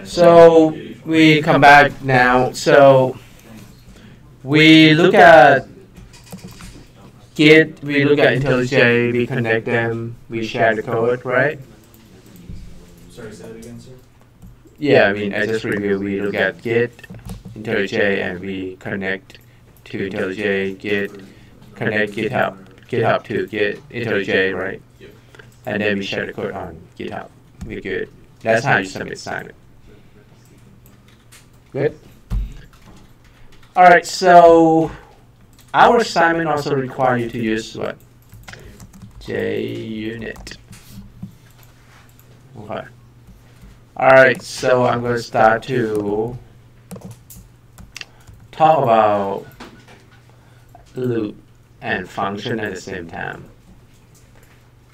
So we come back now. So we look at Git, we look at IntelliJ, we connect them, we share the code, right? Sorry, say that again, sir? Yeah, I mean, I just review, we look at Git, IntelliJ, and we connect to IntelliJ, Git, connect GitHub to Git, IntelliJ, right? Yep. And then we share the code on GitHub. We're good. That's how you submit assignment. Good? Alright, so our assignment also requires you to use what? JUnit. Okay. Alright, so I'm going to start to talk about loop and function at the same time.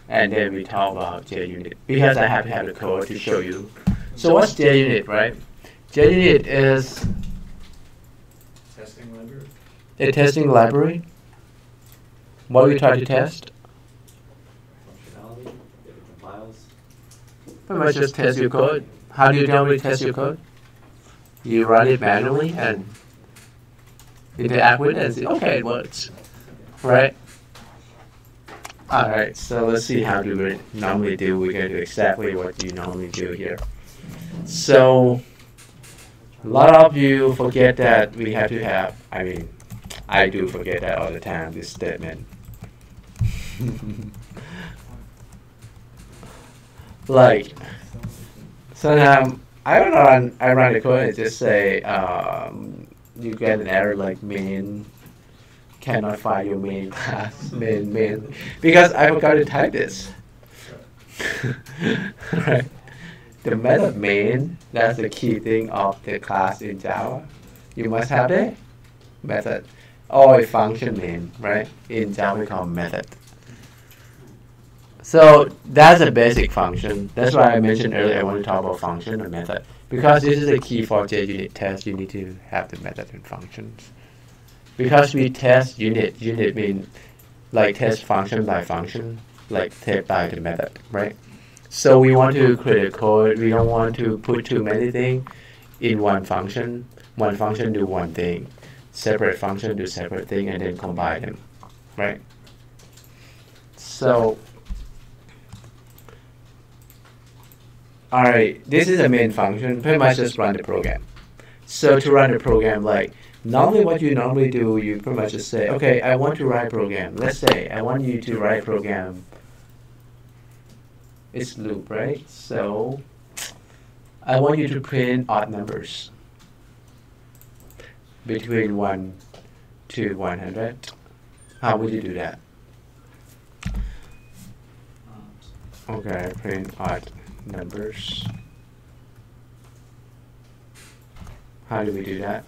And then we talk about JUnit because I have to have the code to show you. So what's JUnit, right? JUnit is Testing library? a testing library. What we try to test? Functionality, it compiles. Pretty much just test your code. How do you normally test your code? You run it manually and interact with it and see, okay, it works, right? Alright, so let's see how do we normally do. We're going to do exactly what you normally do here. So, a lot of you forget that we have to have, I mean, I do forget that all the time, this statement. Like, sometimes I run the code and just say, you get an error like main cannot find your main class, main, because I forgot to type this. Right? The method main, that's the key thing of the class in Java. You must have the method or a function main, right? In Java we call method. So that's a basic function. That's why I mentioned earlier I want to talk about function and method. Because this is the key for JUnit test, you need to have the method and functions. Because we test unit means like test function by function, like test by the method, right? So we want to create a code, we don't want to put too many things in one function do one thing, separate function do separate thing, and then combine them, right? So, alright, this is the main function, pretty much just run the program. So to run the program, like, normally what you normally do, you pretty much just say, okay, I want to write a program. Let's say I want you to write a program. It's loop, right? So I want you to print odd numbers between 1 to 100. How would you do that? Okay, print odd numbers. How do we do that?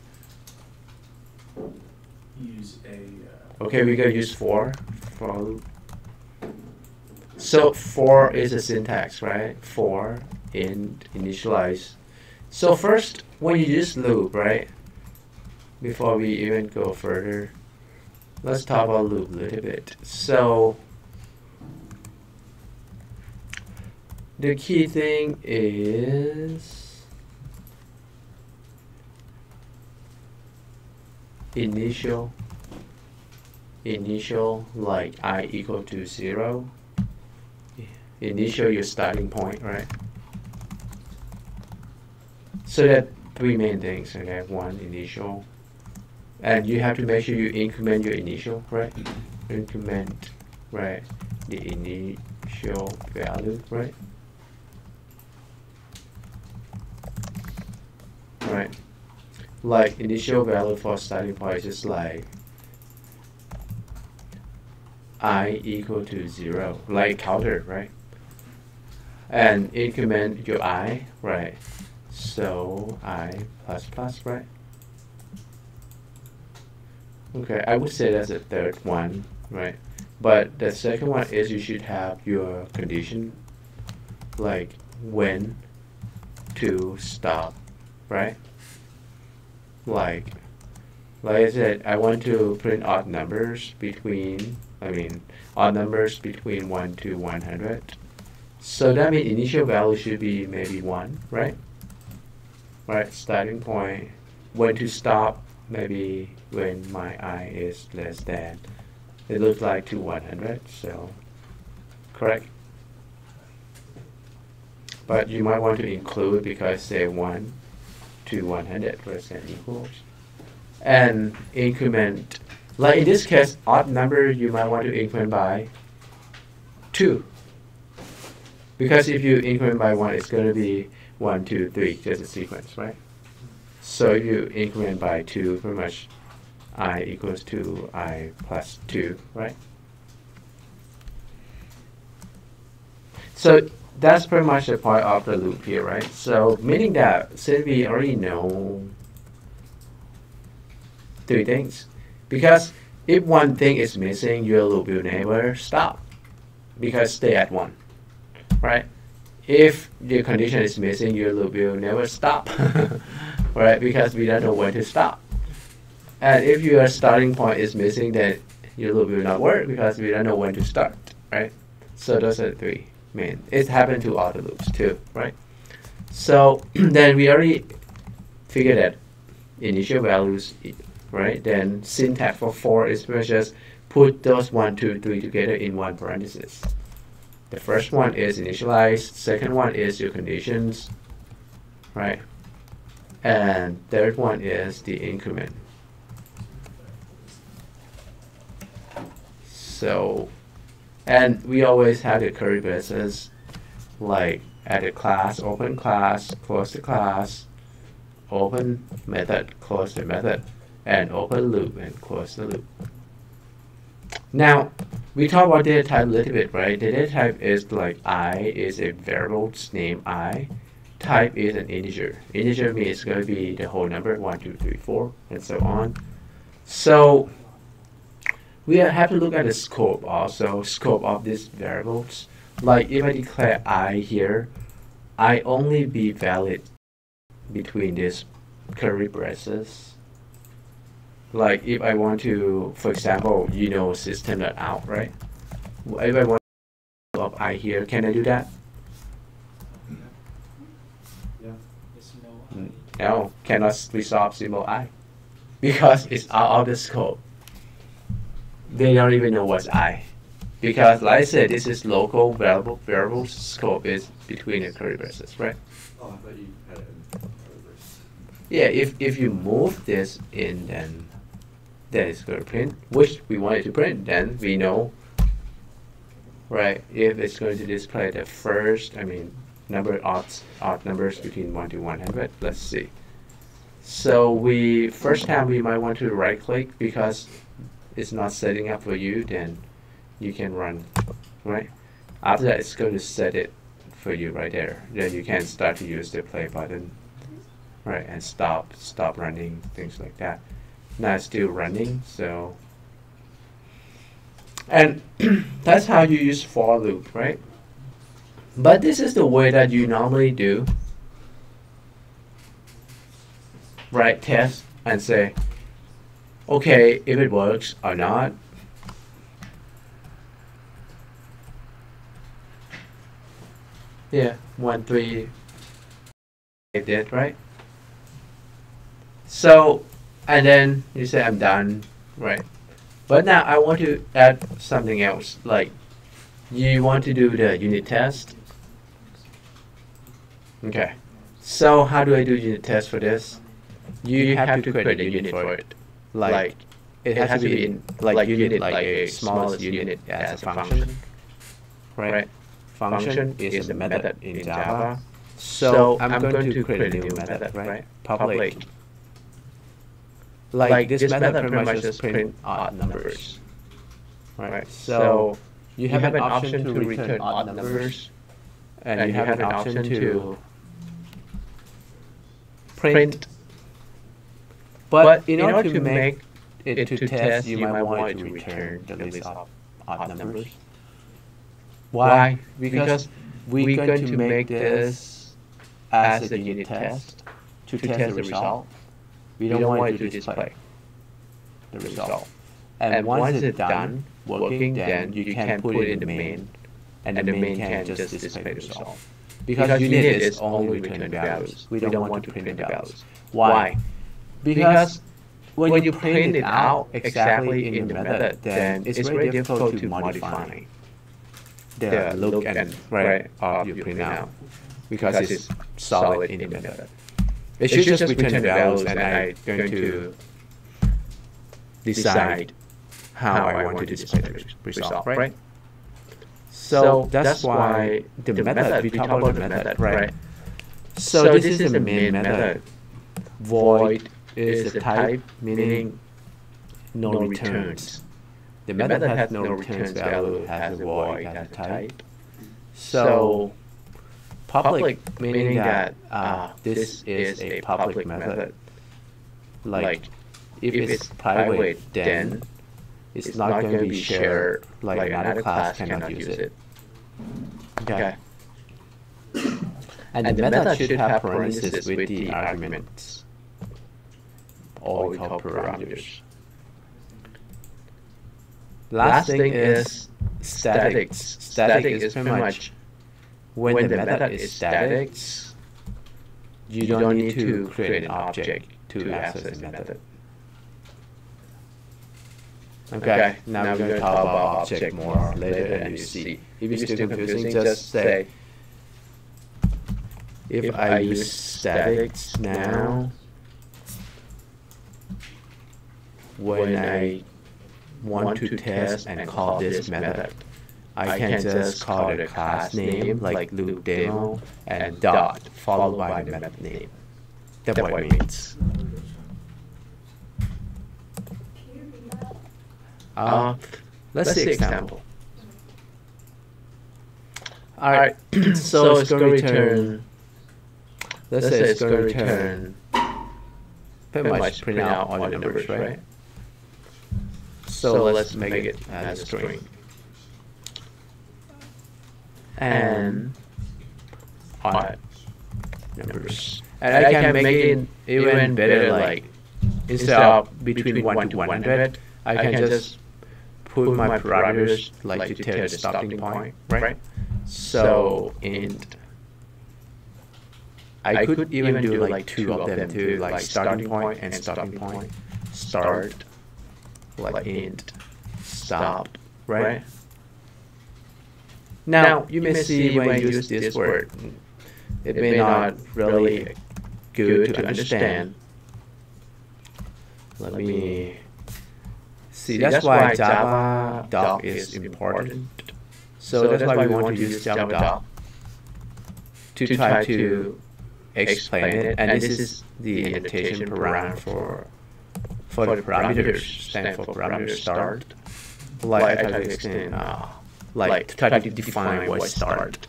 Use a... okay, we're going to use for loop. So for is a syntax, right? For, initialize. So first, when you use loop, right? Before we even go further, let's talk about loop a little bit. So the key thing is initial like I equal to 0. Initial your starting point, right? So that three main things, okay? One, initial, and you have to make sure you increment your initial, right? Increment, right? The initial value, right? Right. Like initial value for starting point is just like I equal to 0, like counter, right? And increment your I, right? So I plus plus, right? Okay, I would say that's the third one, right? But the second one is you should have your condition, like when to stop, right? Like I said, I want to print odd numbers between, odd numbers between 1 to 100. So that means initial value should be maybe 1, right? right? Starting point, when to stop, maybe when my I is less than, it looks like to 100, so correct. But you might want to include because say 1 to 100% equals. And increment, like in this case, odd number you might want to increment by 2. Because if you increment by 1, it's going to be 1, 2, 3, just a sequence, right? So if you increment by 2, pretty much I equals to I plus 2, right? So that's pretty much the point of the loop here, right? So meaning that since we already know 3 things, because if one thing is missing, your loop will never stop because stay at 1, right? If the condition is missing, your loop will never stop, right? Because we don't know when to stop. And if your starting point is missing, then your loop will not work because we don't know when to start, right? So those are the 3 main. It happened to all the loops too, right? So then we already figured that initial values, right? Then syntax for is just put those 1, 2, 3 together in one parenthesis. The first one is initialize, second one is your conditions, right? And third one is the increment. So, and we always have the curly braces, like add a class, open class, close the class, open method, close the method, and open loop and close the loop. Now, we talk about data type a little bit, right? The data type is like I is a variable's name I. Type is an integer. Integer means it's going to be the whole number, 1, 2, 3, 4, and so on. So we have to look at the scope also, scope of these variables. Like if I declare I here, I only be valid between these curly braces. Like if I want to, for example, you know system.out, right? If I want to of I here, can I do that? Yeah. No, cannot resolve symbol I. Because it's out of the scope. They don't even know what's I. Because like I said, this is local variable scope is between the curly braces, right? Oh, I thought you had it in reverse. Yeah, if you move this in, then it's going to print, which we want it to print, then we know, right, if it's going to display the first, number odd numbers between 1 to 100. Let's see. So first time we might want to right click because it's not setting up for you, then you can run, right? After that, it's going to set it for you right there. Then you can start to use the play button, right, and stop running, things like that. Now it's still running, so, and that's how you use for loop, right? But this is the way that you normally do, right? Test and say, okay, if it works or not. Yeah, 1, 3, it did, right? So, and then you say I'm done, right? But now I want to add something else, like you want to do the unit test. Okay, so how do I do unit test for this? You have to create a unit for it. Like it has to be in like unit, like a smallest unit as a function, right? Function is a method in Java. So I'm going to create a new method, right? Public. Like this method pretty much just print odd numbers, right? So you have an option to return odd numbers, and you have an option to print. But in order to make it to test, you might want it to return the list of odd numbers. Why? Because we're going to make this as a unit test to test the result. We don't want it to display the result. And once it's done working, then you can put it in the main, and the main can just display the result. because unit is only returning values. We don't want to print the values. Why? Because when you print it out exactly in the method, then it's very difficult to modify the look and right of your printout because it's solid in the method. It should just return the values, and I'm going to decide how I want to display the result, right? So that's why the method, we talk about the method, right? So this is the main method. Void is the type, meaning no returns. The method has no returns value, has a void, has a type. So public, meaning that this is a public method. Like if it's private, then it's not going to be shared, like another class cannot use it. Okay. And the method should have parentheses with the arguments, or we call parameters. Last thing is statics. Static is pretty much when the method is static, you don't need to create an object to access the method. Okay, now we're going to talk about object more later, and you see. If it's still confusing, just say, if I use statics now, when I want to test and call this method, I can just call it a class name like loop demo and dot followed by the method name. That's what it means. Let's see example. Alright, so it's going to return, let's say it's going to return, pretty much print out all the numbers, right? So let's make it as a string. And odd numbers. And I can make it even better, like instead of between 1 to 100, I can just put my parameters like to tell the starting point, right? So int, I could even do like two of them too, like starting point and starting point. Start, like int, stop, right? Now you may see when you use this word, it may not really good to understand. Let me see, that's why Java doc is important. So that's why we want to use Java doc to try to explain it. And this is the indentation parameter for the parameters, stand for parameter start. Like I try to explain, like to try to define what start,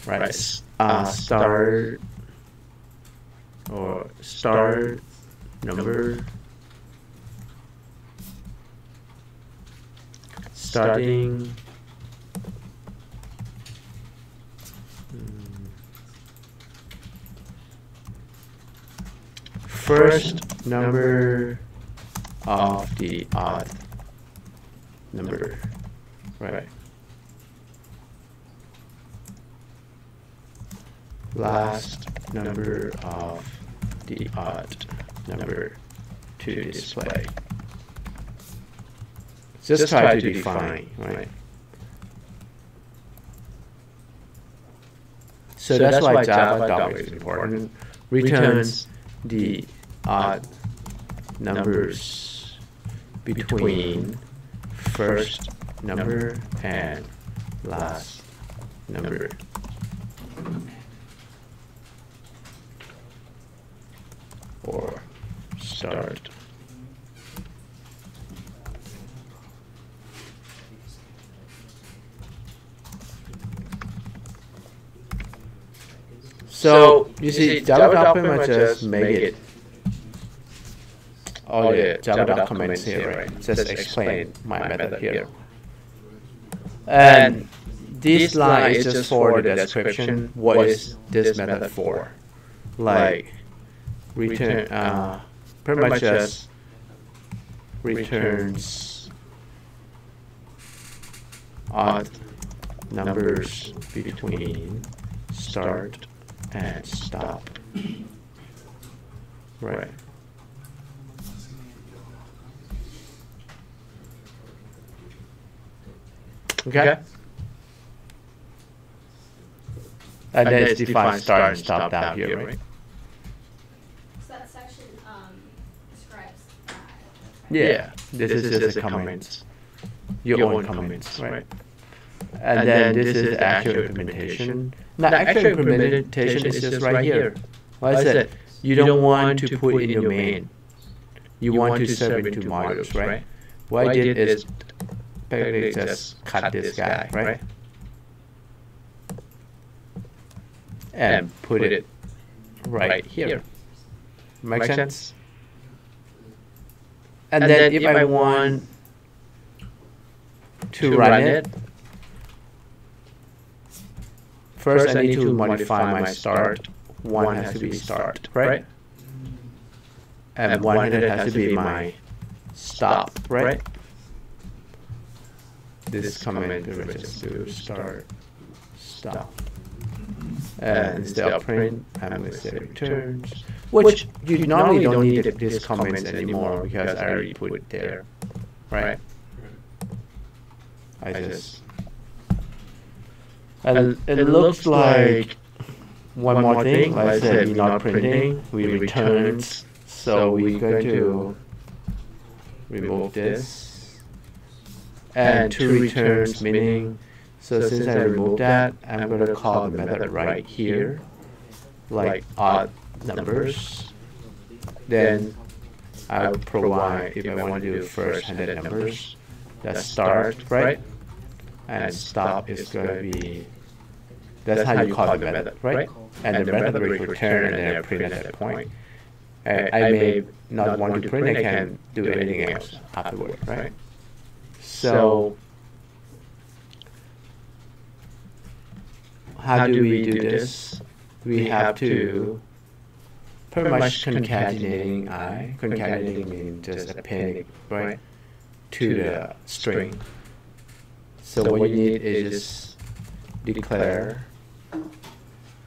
right? Start or start number. Starting first number of the odd number, right? Last number of the odd number to display. Just try to define, right? So that's why Java doc is important. Returns the odd numbers between first number and last number. Or start. So you see, Java doc pretty much just make it. Oh yeah, Java doc comments here, right? Just explain my method here. And this line is just for the description. What is this method for? Like return, pretty much just returns odd numbers between start and stop. Right. Okay. And then it's defined start and stop down here, right? So that section describes that. Yeah. This is just a comment. Your own comments, right? And then this is actual implementation. Now, actual implementation is just right here. Like I said, you don't want to put in your main. You want to serve into modules, right? What I did is basically just cut this guy, right? And put it right here. Make sense? And then if I want to run it, first I need to modify my start. One has to be start, right? And 100 has to be my stop, right? This command will just do start, stop. And instead of print, I'm going to say returns, which you normally don't need this comment anymore because I already put it there, right? I just, and it looks like one more thing. Like I said, we're not printing, we returns. So we're going to remove this and two returns, meaning, so since I removed that, I'm going to call the method right here, like odd numbers. Then I'll provide, if I want to do first 100 numbers, that's start, right? And stop is going to be, that's how you call the method, right? And the method will return and then print at that point. I may not want to print, I can do anything else afterward, right? So, how do we do this? We have to pretty much concatenating I. Concatenating means just appending, right, to the string. So what you need is just declare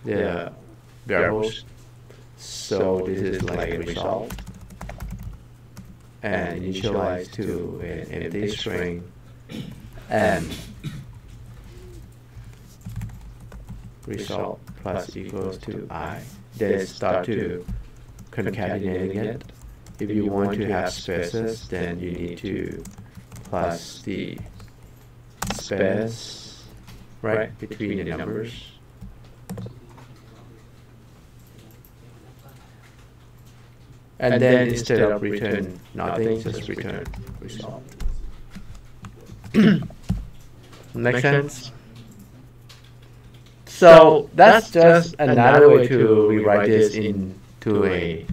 the variables. So this is like a result, and initialize to an empty string, and result plus equals to I. Then start to concatenating it. If you want to have spaces, then you need to plus the space, right, between the numbers. And then instead of return nothing, just return result. Make sense? So that's just another way to rewrite this into a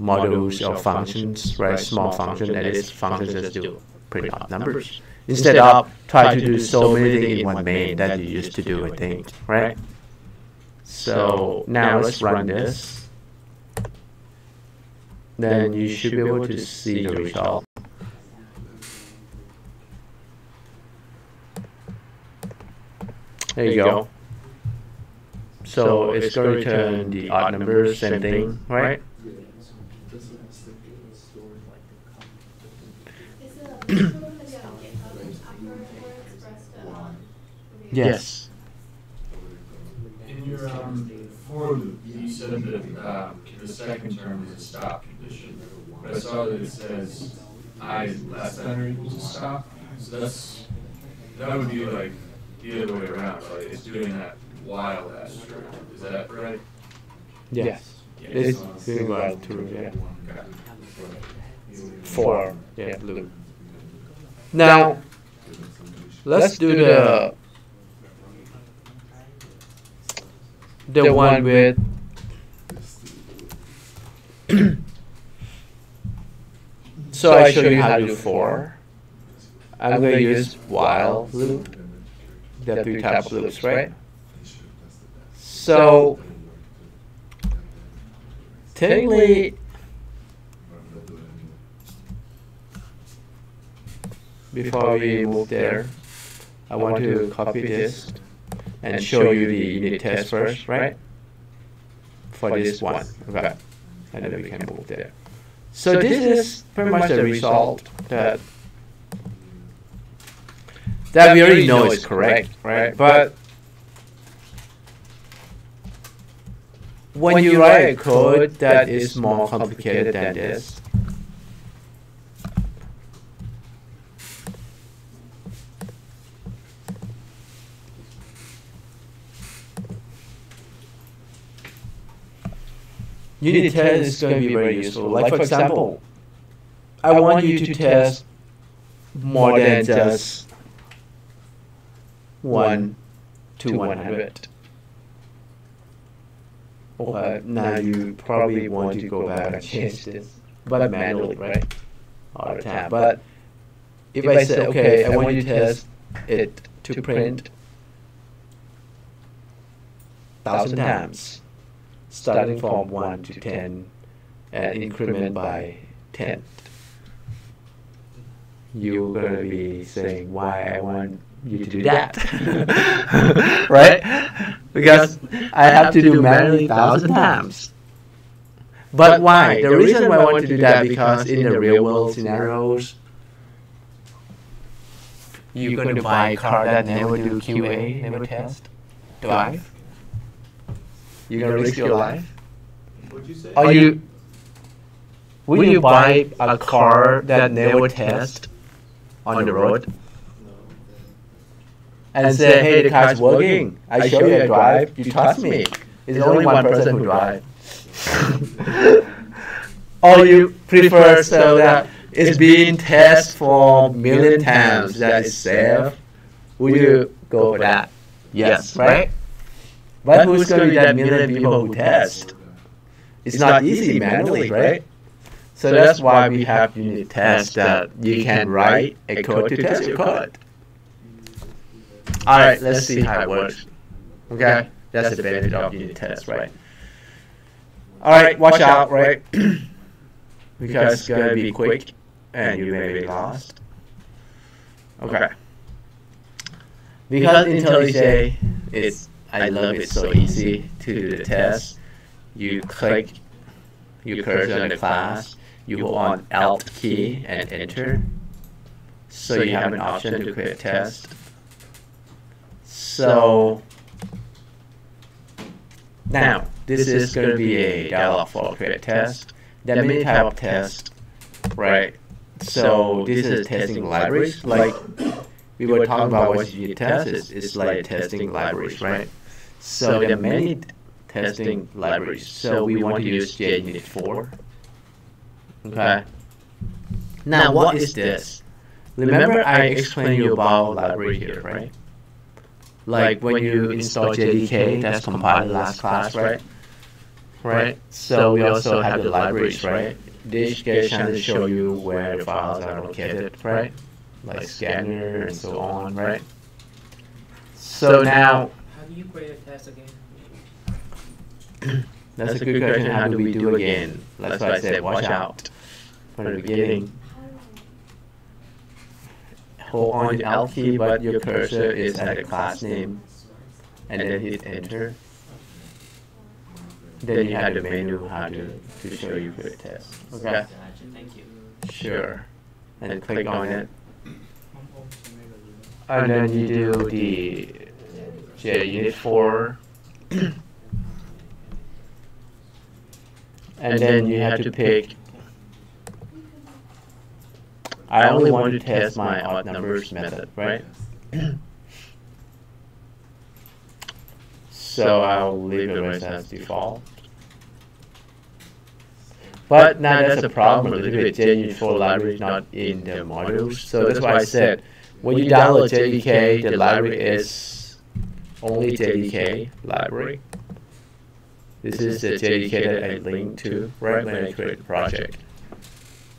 modules or functions, right? Small function, and its functions just do print out numbers. Instead of try to do so many things in one main that you used to do, I think, right? So now let's run this. Then you should be able to see the result. There you go. So it's going to return the odd numbers, same thing, right? Yes. In your for loop, you said that the second term is a stop condition, but I saw that it says I less than or equals to stop. So that would be like the other way around. Like it's doing that while that's true. Is that right? Yes. It's doing while true. Yeah. For loop. Now let's do the one with so I show you how to do for. I'm going to use while loop. There are three types of loops, right? So technically, before we move there, I want to copy this and show you the unit test first, right? For this one, okay, and then we can move there. So this is pretty much the result that we already know is correct, right? But when you write a code that is more complicated than this, unit test is going to be very useful. Like for example, I want you to test more than just 1 to 100. Okay, now you probably want to go back and change this, but manually, right? All the time. But if I say, okay, I want you to test it to print 1,000 times, starting from 1 to 10 and increment by 10. You're going to be saying why I want you to do that. Right? Because I have to do manually 1,000 times. But why? The reason why I want to do that because in the real world scenarios, you're going to buy a car that never do QA, never test, drive. You're going to risk your life? What'd you say? Will you buy a car that never test on the road? And say, hey, the car's working. I show you I drive. You trust me. It's only one person who drives. Or you prefer so that it's being tested for a million times that it's safe? Will you go for that? Yes, right? But who's going to be that million people who test? It's not easy manually, right? So that's why we have unit tests that you can write a code to test your code. Alright, let's see how it works. Okay? That's the benefit of unit tests, right? Alright, watch out, right? Because it's going to be quick and you may be lost. Okay. Because INTELLIJ is, I love it, so easy to do the test. You click your cursor on the class, you hold on Alt key and enter. So you have an option to create a test. So now this is going to be a dialog for create a test. There are many type of tests, right? So this is testing libraries. Like we were talking about what unit test is. It's like testing libraries, right? So there are many testing libraries. So we want to use JUnit 4. Okay. Now what is this? Remember I explained you about library here, right? Like when you install JDK, that's compiled last class, right? Right? So we also have the libraries, right? This gets to show you where the files are located, right? Like scanner and so on, right? So now, how do you create a test again? That's a good question. How do we do again? That's why I said watch out from the beginning. Hold on the Alt key, but your cursor is at the class name, and then hit enter. Then you have the menu how to show you for the test. Okay? Thank you. Sure. And click on it. And then you do the JUnit 4. And then you have to pick. I only want to test my odd numbers method, right? So I'll leave the rest as default. But now that's a problem a little bit. JUnit 4 library is not in the modules. So that's why I said when you download JDK, the library is only JDK library. This is the JDK that I linked to right when I created the project.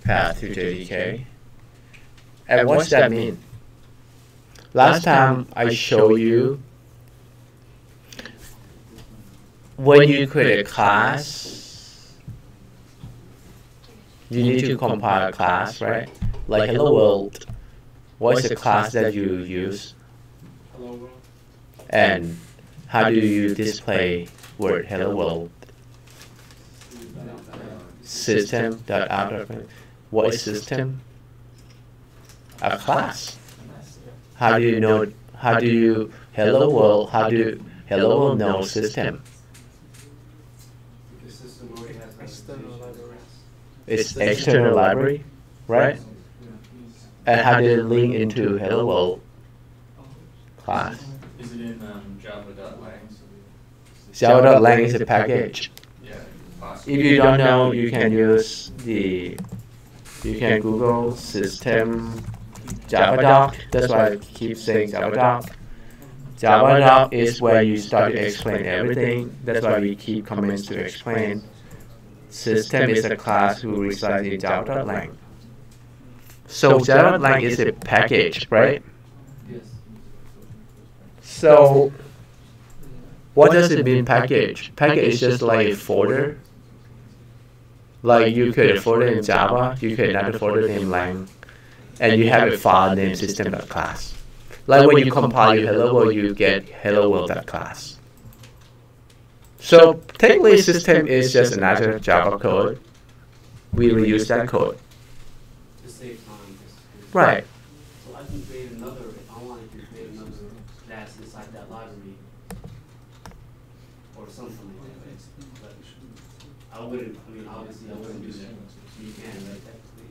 Path to JDK. And what's that mean? Last time I showed you when you create a class, you need to compile a class, right? Like hello world. What is the class that you use? Hello world. And how do you display word hello world? System.out. What is system? A class. How do you know? How do you hello world? How do hello world know system? The system already has External library. It's external library, right? And how did it link into hello world class? Is it in Java.lang? Java.lang is a package. Yeah, possibly. If you don't know, you can use you can Google system Javadoc. That's why I keep saying Javadoc. Javadoc is where you start to explain everything. That's why we keep comments to explain. System is a class who resides in Java.lang. So Java.lang is a package, right? Yes. So what does it mean package? Package is just like a folder. Like you create a folder in Java, you create another folder named lang, and you have a file named system.class. Like when you compile your hello world, you get hello world.class. So technically system is just another Java code. We reuse that code. To save time. Right. So I can create another, if I wanted to create another class inside that library. Or something like that. But I wouldn't, I mean, obviously I wouldn't do that. You can, right? Technically.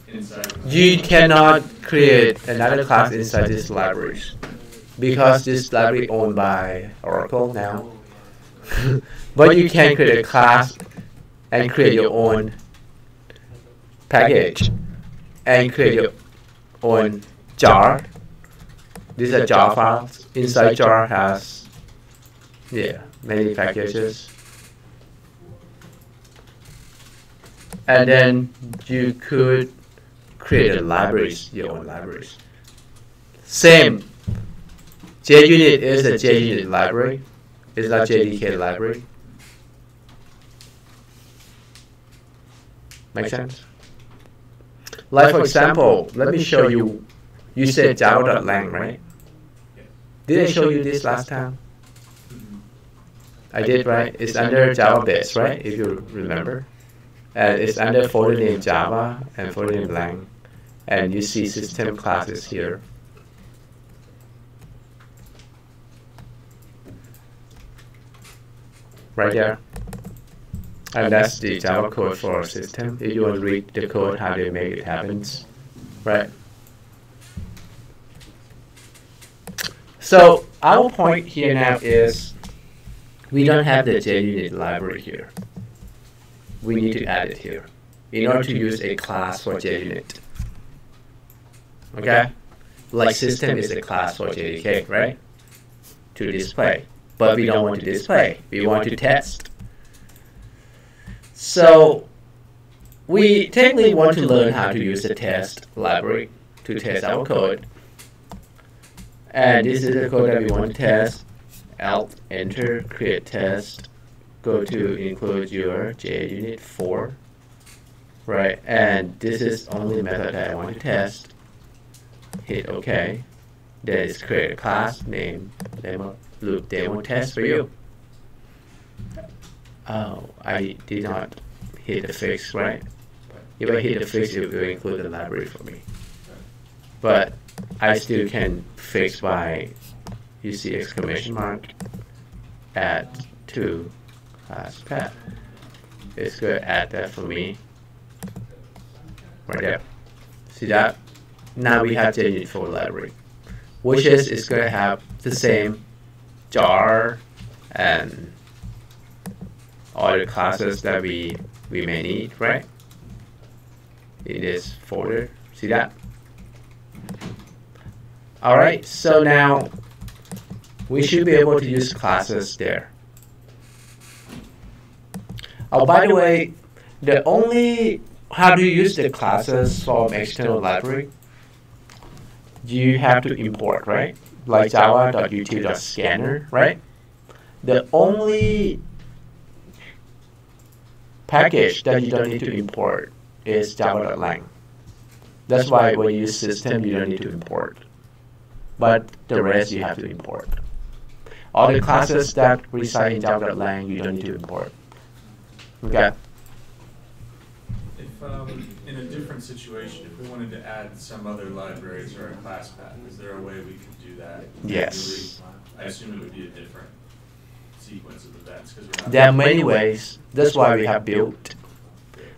Inside. You cannot create another class inside these libraries because this library owned by Oracle now. But you can create a class and create your own package and create your own jar. These are jar files. Inside jar has many packages. And then you could create libraries, your own libraries. Same. JUnit is a JUnit library. It's not JDK library. Make sense? Like for example, let me show you. You said java.lang, right? Did I show you this last time? I did, right? It's under Java base, right? If you remember. And it's under folder name Java and folder name lang. And you see system classes here. Right there. And that's the Java code for our system. If you want to read the code, how they make it happen. Right? So our point here now is we don't have the JUnit library here. We need to add it here in order to use a class for JUnit. Okay? Like system is a class for JDK, right? To display. But we don't want to display. We want to test. So we technically want to learn how to use the test library to test our code. And this is the code that we want to test. Alt, enter, create test. Go to include your JUnit 4. Right, and this is only the method that I want to test. Hit OK. Then it's create a class name demo loop demo test for you. Oh, I did not hit the fix, right? If I hit the fix, it will include the library for me. But I still can fix by, you see exclamation mark, add to class path. It's going to add that for me. Right there. See that? Now we have JUnit 4 library, which is going to have the same jar and all the classes that we may need, right? In this folder. See that? Alright, so now we should be able to use classes there. Oh, by the way, how do you use the classes from external library? You have to import, right? Like java.util.scanner, right? The only package that you don't need to import is java.lang. That's why when you use system, you don't need to import. But the rest you have to import. All the classes that reside in java.lang, you don't need to import. Okay. If in a different situation, if we wanted to add some other library to our class path, is there a way we could do that? Yes. I assume it would be a different sequence of events because we're not. There are many ways. That's why we have built.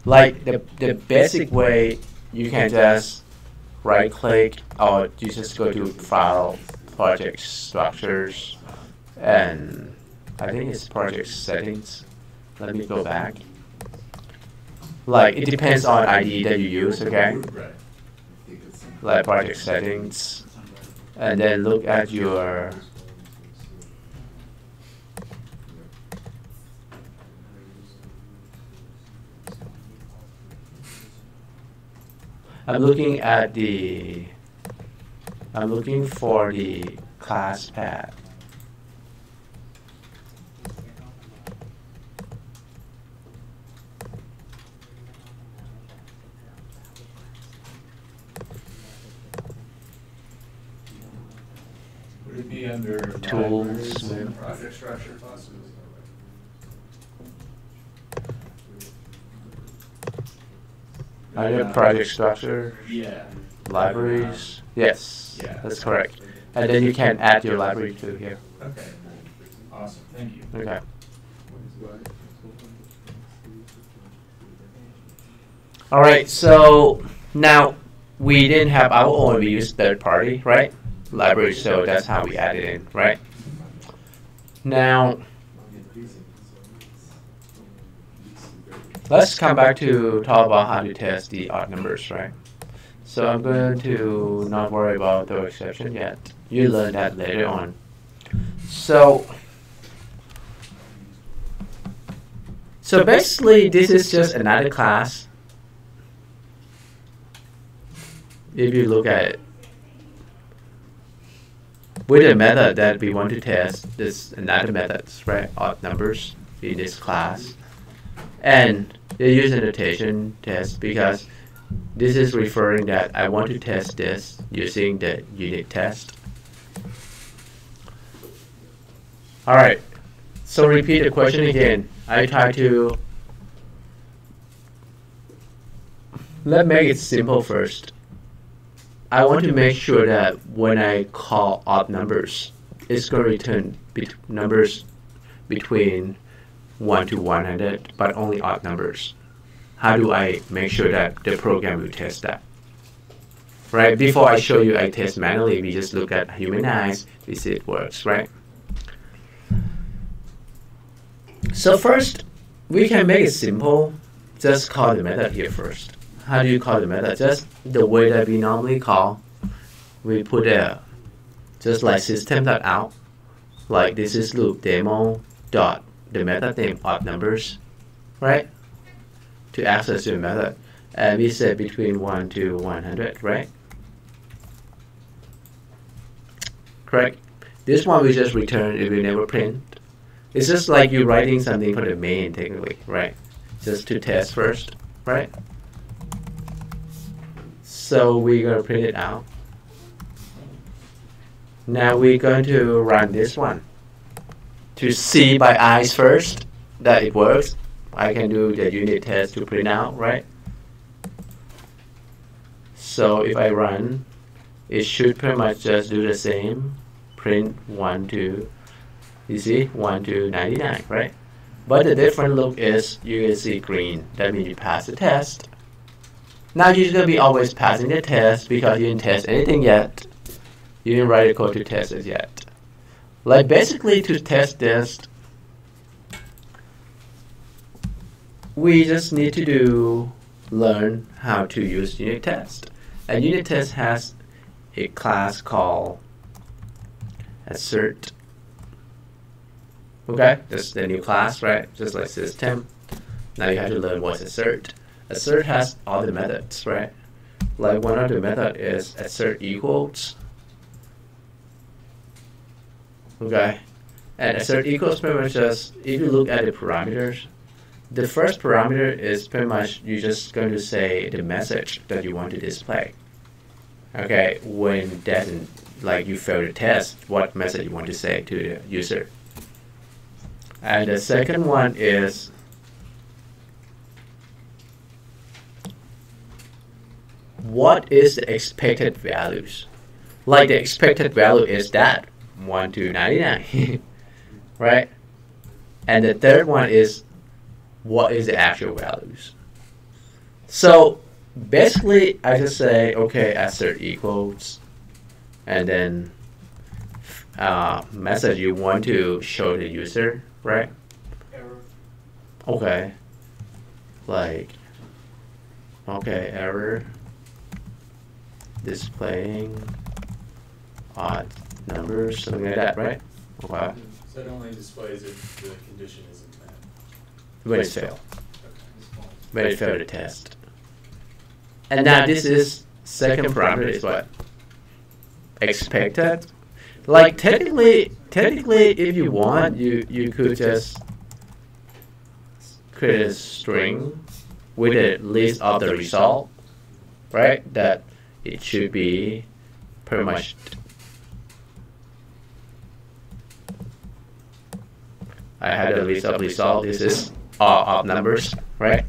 Like the basic way, you can just right click or you just go to File, Project Structures, and I think it's Project Settings. Let me go back. Like it depends on ID that you use, okay? Right. Like Project Settings, and then look at your I'm looking for the class path. Would it be under Tools, libraries and maybe. project structure possibly? Under project structure, Yeah. libraries. Yes, Yeah. that's correct. And then you can add your library to here. Okay. Awesome. Thank you. Okay. All right. So now we didn't have our own. We used third party, right? Library. So that's how we added in, right? Now let's come back to talk about how to test the odd numbers, right? So I'm going to not worry about the exception yet. You learn that later on. So basically, this is just another class. If you look at it, with the method that we want to test, there's another methods, right? Odd numbers in this class. And they use a notation test because this is referring that I want to test this using the unit test. Alright, so repeat the question again. I try to let's make it simple first. I want to make sure that when I call odd numbers, it's going to return numbers between 1 to 100, but only odd numbers. How do I make sure that the program will test that? Right, before I show you I test manually, we just look at human eyes, we see it works, right? So first, we can make it simple. Just call the method here first. How do you call the method? Just the way that we normally call. We put a, just like system.out, like this is loop demo dot the method name odd numbers, right? To access your method. And we set between 1 to 100, right? Correct? This one we just return if we never print. It's just like you writing something for the main technically, right? Just to test first, right? So we're going to print it out. Now we're going to run this one to see by eyes first that it works. I can do the unit test to print out, right? So if I run, it should pretty much just do the same. Print 1 to, you see, 1 to 99, right? But the different look is you can see green. That means you pass the test. Now you're going to be always passing the test because you didn't test anything yet. You didn't write a code to test it yet. Like basically to test this, we just need to learn how to use unit test. And unit test has a class called assert. Okay, that's the new class, right? Just like system. Now you have to learn what's assert. Assert has all the methods, right? Like one of the method is assert equals. Okay, and assert equals pretty much just, if you look at the parameters, the first parameter is pretty much you're just going to say the message that you want to display. Okay, when doesn't, like you fail the test, what message you want to say to the user. And the second one is what is the expected values? Like the expected value is that 1 to 99, right? And the third one is what is the actual values? So basically, I just say, okay, assert equals, and then message you want to show the user, right? Error. Okay. Like, okay, error. Displaying odd numbers, something like that, right? Okay. So it only displays if the condition isn't met. When it's failed. Okay. When it failed the test. And now this is second parameter is what? Expected. Like technically, if you want, you could just create a string with a list of the result, right? That it should be pretty much. I had a list of result. This is all of numbers, right?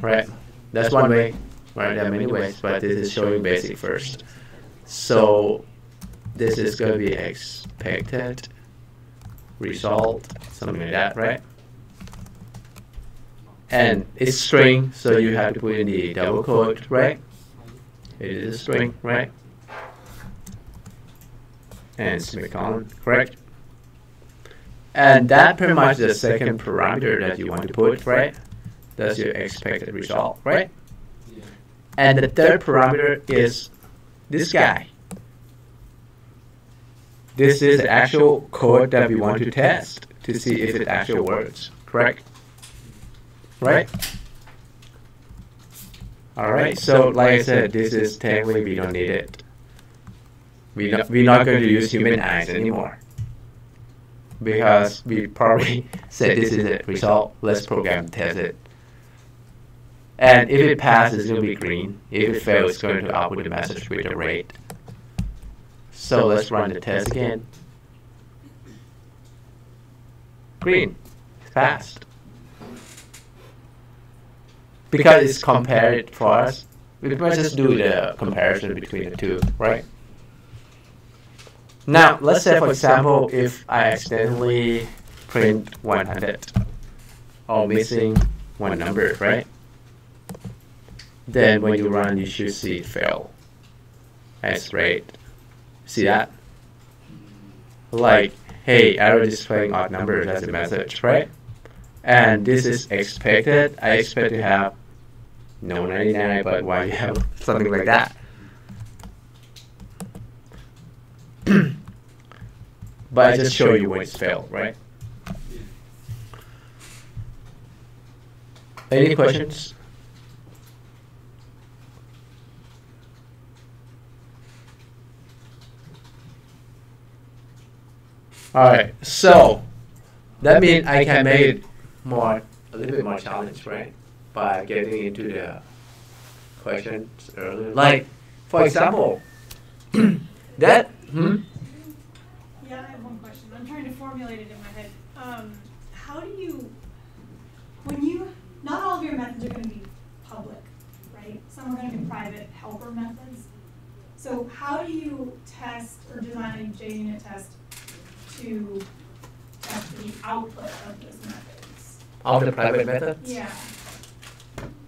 Right. That's one way. Right. There are many ways, but this is showing basic first. So this is going to be expected result, something like that, right? And it's string, so you have to put in the double quote, right? It is a string, right? And semicolon, correct? And that pretty much the second parameter that you want to put, right? That's your expected result, right? Yeah. And the third parameter is this guy. This is the actual code that we want to test to see if it actually works, correct? Right? Alright, so like I said, this is technically we don't need it. We're not going to use human eyes anymore. Because we probably said this is the result, let's program test it. And if it passes, it's going to be green. If it fails, it's going to output the message with a rate. So let's run the test again. Green. It's passed. Because it's compared for us, we might just do the comparison between the two, right? Now, let's say, for example, if I accidentally print 100 or missing one number, right? Then when you run, you should see it fail as rate. See that? Like, hey, error displaying odd numbers as a message, right? And this is expected. I expect to have no 99, but why you have something like that? But I just show you when it's failed, right? Any questions? Alright, so that means I can make it more, a little bit more challenge, right? By getting into the questions earlier. Like, for example, that, Yeah, I have one question. I'm trying to formulate it in my head. How do you, when you, not all of your methods are going to be public, right? Some are going to be private helper methods. So how do you test or design a JUnit test to test the output of those methods? of the private methods? Yeah.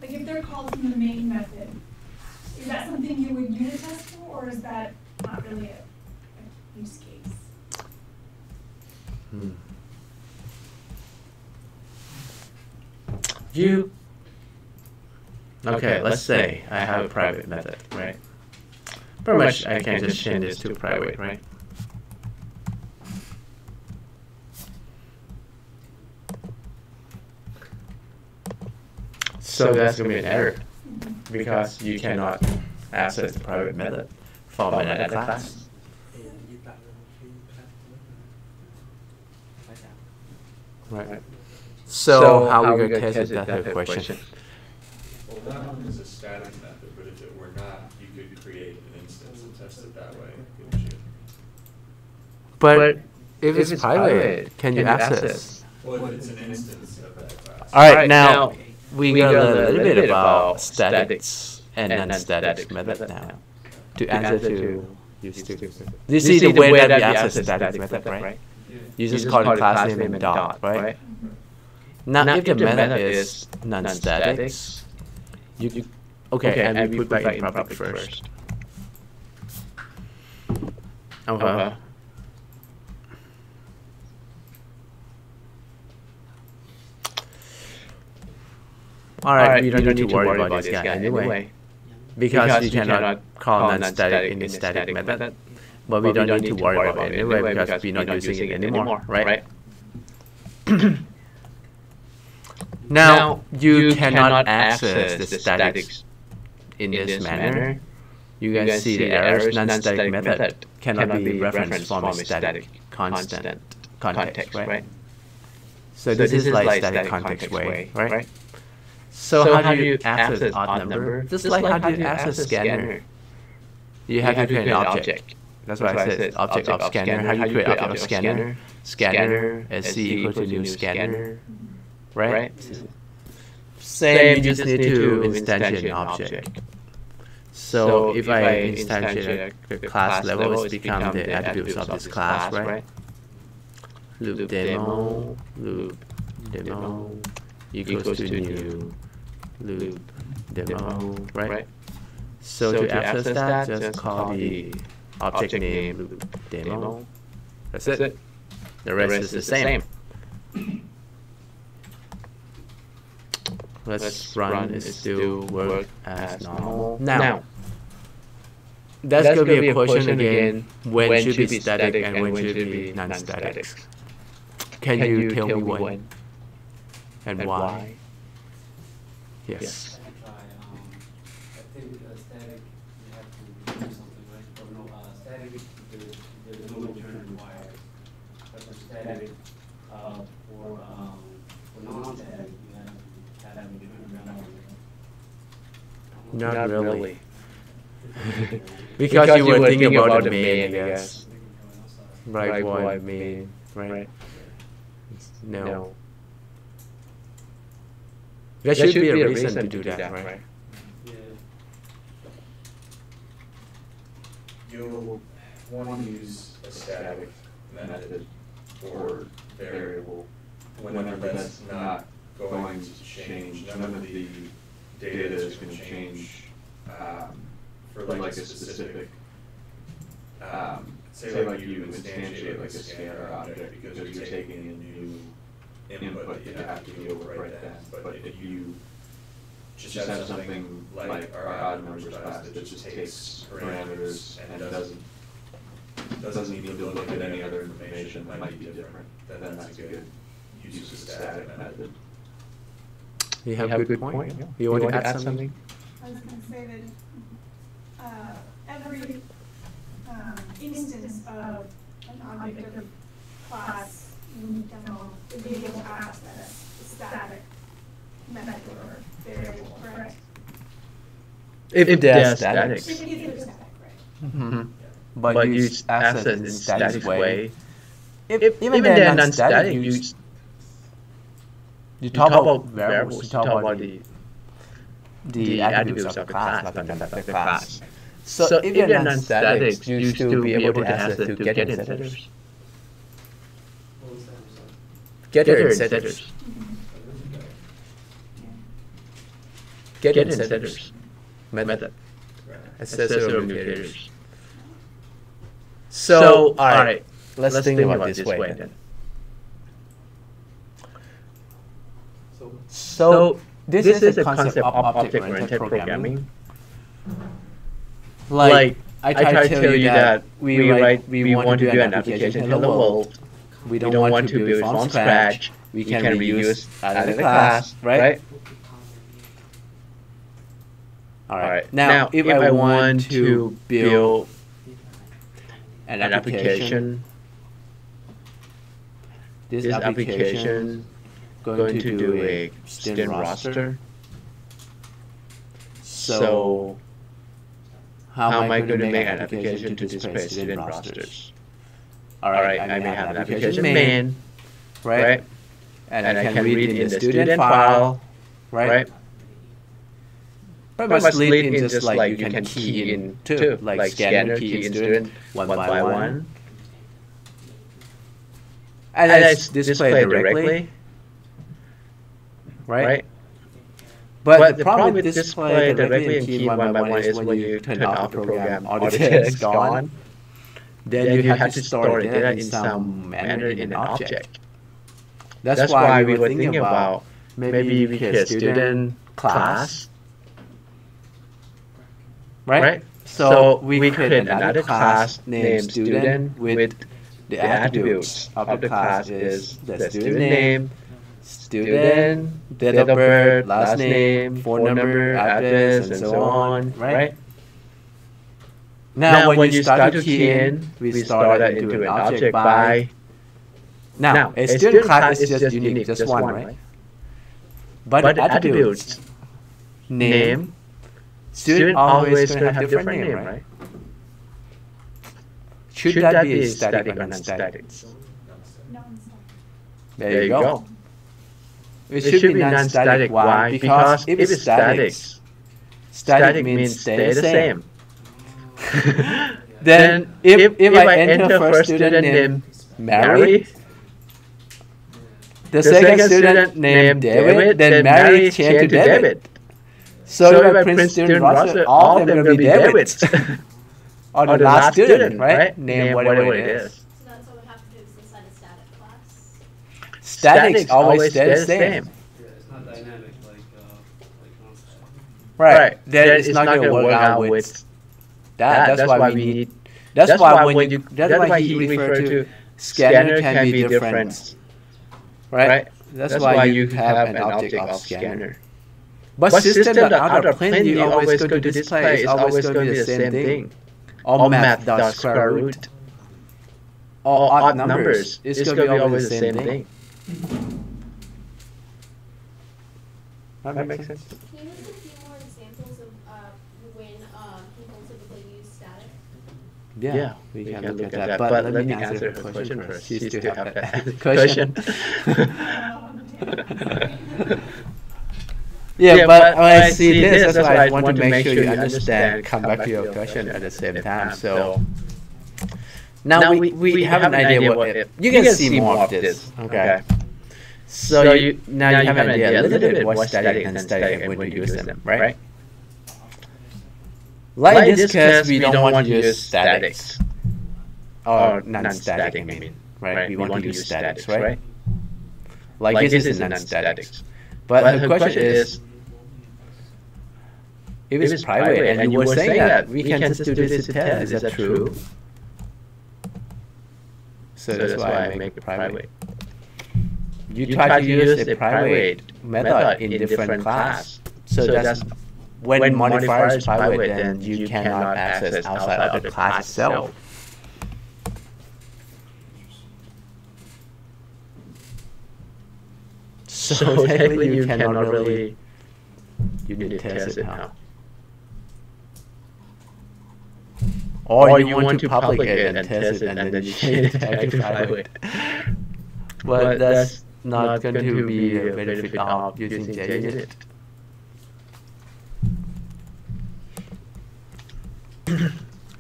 Like if they're called from the main method, is that something you would unit test for, or is that not really a use case? Okay, let's say I have a private method, right? Pretty much I can just change this to private, right? So that's going to be an error because you cannot access the private method from another class. Right. So how we gonna test it? That's her question. Well, that one is a static method, but if it were not, you could create an instance and test it that way, couldn't you? But if it's private, can you access? Well, if it's an instance of that class. All right, now we got to learn a little bit about statics and non-statics method now to answer to use to. You see the way that we access statics method, right? You just call it class name and dot, right? Now if the method is non-statics, you okay, and we put back in public first. Okay. Alright, we don't need to worry about this guy anyway. Because you cannot call non-static in the static method. But we don't need to worry about it anyway because we're not using it anymore, right? Now, you cannot access the statics in this manner. You can see the errors. Non-static method cannot be referenced from a static constant context, right? So this is like static context way, right? So how do you access odd number? Just like how do you access scanner? You have to create an object. That's why I said object of scanner. How do you create object of scanner? Scanner SC equal to new scanner, right? Same, you just need to instantiate an object. So if I instantiate the class level, it's become the attributes of this class, right? Loop demo equals to new loop demo, right? So to access that, just call the object name loop demo. That's it. The rest is the same. Let's run it still work as normal. Now, that's going to be a question again, when should be static and when should be non-static. Can you tell me when and why? Yes. I think static, you have to do something, right? But no, static, there's no return required. But for static, for non-static, you have to have a return required. Not really. Because you were thinking about the main, I guess. Right, void main, right? No. There should be a reason to do that, right? Yeah. You'll want to use a static method or variable whenever that's not going to change. None of the data is going to change for like a specific, say like you instantiate like a scanner object because you're taking a new input that you have to deal with right then. But if you just have something like our odd numbers class that just takes parameters and doesn't even look at any other information that might be different, then that's a good use of the static method. You have a good point. You want to add something? I was going to say that every instance of an object or class demo would be able to access a static method or variable, correct? If they are static. If they're static, right? Mm-hmm. But you access in static way. Even they are non-static, you talk about variables, you talk about the attributes of the class, not the class. So if you're non-static, you still be able to access to getter and setters. What was that? I'm sorry. Getter and setters. Getter and setters method. Accessor of locators. So, alright, let's think about this way then. So this is a concept of object-oriented programming. Like I try to tell you that we want to do an application hello world. We don't want to build it from scratch. We can reuse another class, right? Alright. Now if I want to build an application, this application going to do a student roster. So how am I going to make an application to display student rosters? All right, I may have an application main, right? And I can read in the student file, right? Pretty much lead in just like you can key in too, like scanner key in student one by one. And it's displayed directly, right? But the problem with display directly in key one by one is when you turn off the program, all the data is gone. Then you have to store the data in some manner in an object. That's why we were thinking about maybe we create a student class, right? So we create another class named student with the attributes of the class is the student name, student, date of birth, last name, phone number, address, and so on, right? Now, when you start to key in, we store that into an object by. Now, a student class is just unique, just one, right? But the attributes, name, student always going to have different name, right? Should that be a static or non-static? There you go. It should be non-static. Why? Because if it's static, static means stay the same. Then if I enter first student named Mary, the second student named David, then Mary changed to David. So if I print student roster, all of them will be Davids. Or the last student, right? Name whatever it is. So that's what we have to do is inside a static class. Statics always stay the same. Yeah, it's not dynamic like non-static. Right. Then it's not going to work out with that. That's why we need. That's why he referred to scanner can be different. Right. That's why you have an object of scanner. But system that out of plane you always go to display is always going to be the same thing. Or math.square-root. Or odd numbers. It's going to be always the same thing. That makes sense. Can you list a few more examples of when people typically use static? Yeah, we can look at that. But let me answer her question first. She still have that question. Yeah, but when I see this, that's why I want to make sure you understand, come back to your question at the same time. So now we have an idea what you can see more of this. Okay. So now you have an idea a little bit what static and static and when to use them, right? Like in this case, we don't want to use statics or non-static. I mean, right? We want to use statics, right? Like this is non-statics. But the question is, if it's private and you were saying that we can just do this test, is that true? So that's why I make it private. You try to use a private method in different class. So that's when modifier is private, then you cannot access outside of the class itself. So technically you cannot really unit test it now. Or you want to public it and test it and then you change it to private. But that's not going to be a benefit of using JUnit.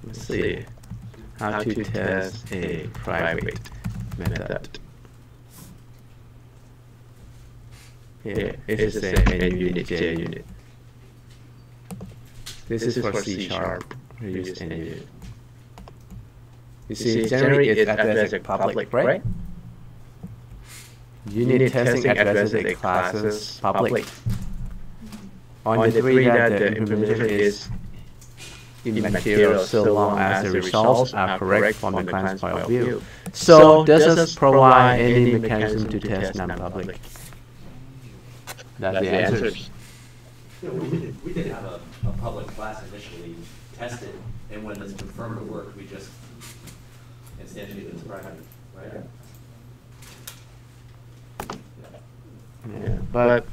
Let's see how to test a private method. Yeah, it's the same NUnit, JUnit. This is for C#. We use NUnit. You see, generally it addresses public, right? Unit testing addresses the classes public. On the degree that the implementation is immaterial so long as the results are correct from the client's point of view. So doesn't provide any mechanism to test non-public. That's the answer. Yeah, we did have a public class initially tested, and when it's confirmed to work, we just instantiate it as private, right? But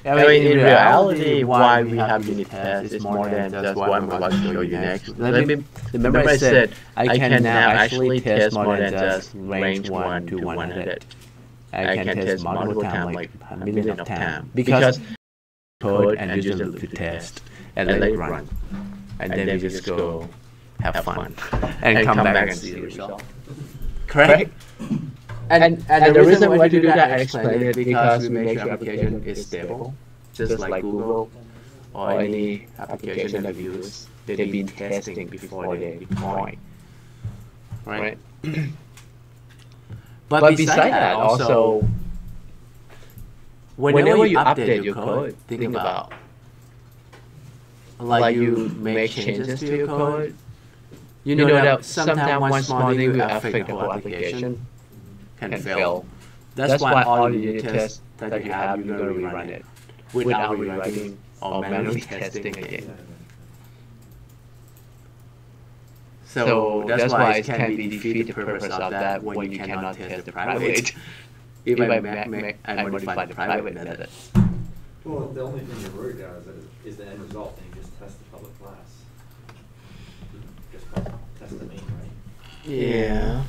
I mean, in reality, why we have unit tests is more than just what I'm about to show you next. Remember I said I can now actually test more than just range 1 to 100. I can test multiple times, like a million of times, because code and use the loop to test and let it run, and then we just go have fun and come back and see the result. Correct? And the reason why we do that, I explained it, because we make sure application is stable, just like Google or any application that we use. They've been testing before they deploy, right? But besides that, also, whenever you update your code, think about, like, you make changes to your code, you know that sometimes one small thing will affect the whole application, can fail. That's why all the unit tests that you have, you're going to rerun it without rewriting or manually testing again. So that's why it can be defeat the purpose of that when you cannot test the private. If I modify the private method. Well, the only thing you're worried about is the end result, and you just test the public class. Just test the main, right? Yeah.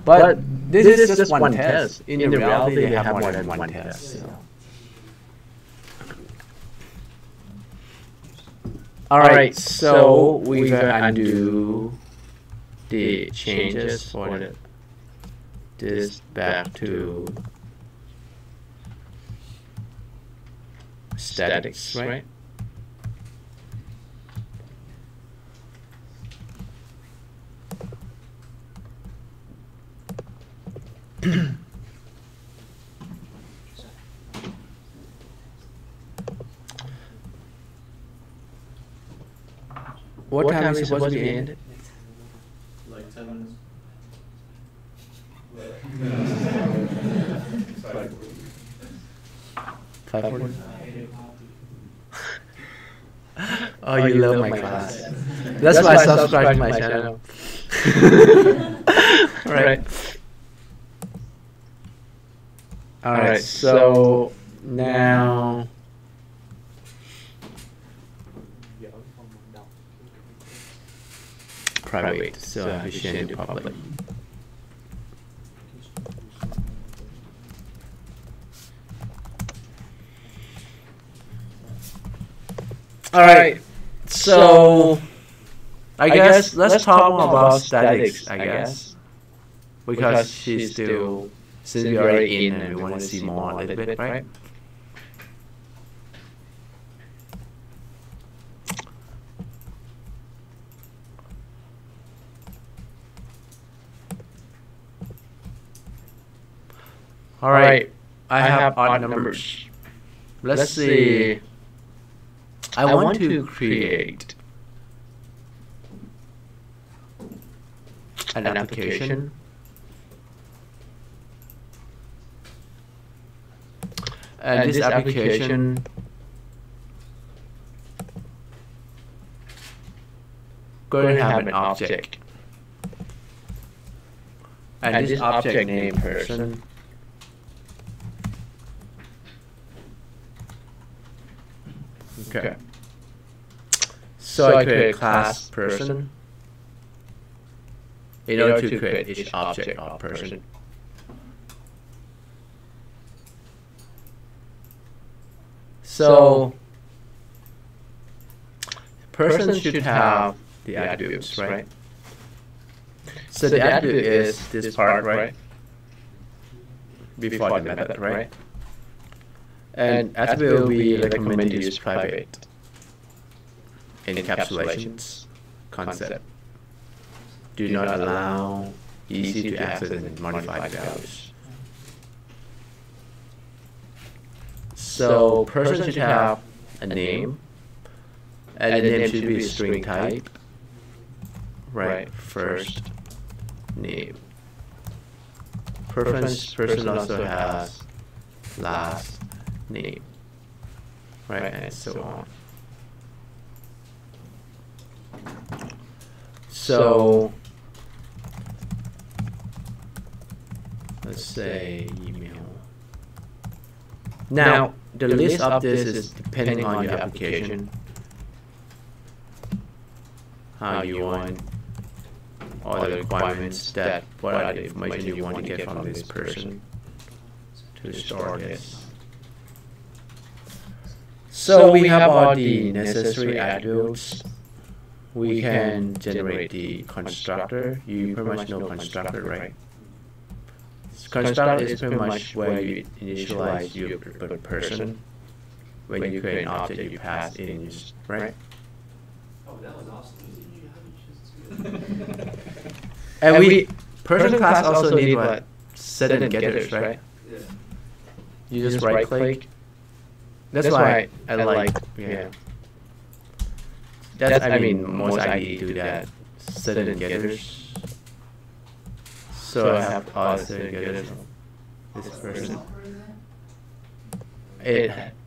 But this is just one test. In reality, they have more than one test. So. Alright, so we're going to undo the changes for this back to statics, right? What time is it supposed to be ended? Like 10 minutes. 5:40. Oh, you love my class. That's why I subscribe to my channel. Right. Alright, so now private, so I have to share into public. Alright, so I guess let's talk more about statics, I guess. Because she's still, since we're already in and we want to see more a little bit, right? Alright, I have odd numbers. Let's see. I want to create an application. And this application going to have an object. And this object name person. Okay. So I create a class person in order to create each object of person. So person should have the attributes, right? So the attribute is this part, right? Before the method, right? And attribute will be recommended to use private encapsulations concept. Do not allow easy to access and modify values. So person should have a name, and the name should be a string type, right? First name. Person also has last name, right? And so on. So let's say email Now, the list of this is depending on your application, how you want all the requirements, that what are the information you want to get from this person to store this. So we have all the necessary attributes. We can generate the constructor. You pretty much know constructor, right? Constructor is pretty much where you initialize your person. When you create an object, you pass in, right? Oh, that was awesome. And we person class also need what? Set and getters, right? Yeah. You just right click. That's why I like, yeah. That's, I mean, most IDE do that. Set and getters. So I have all set and getters of this person.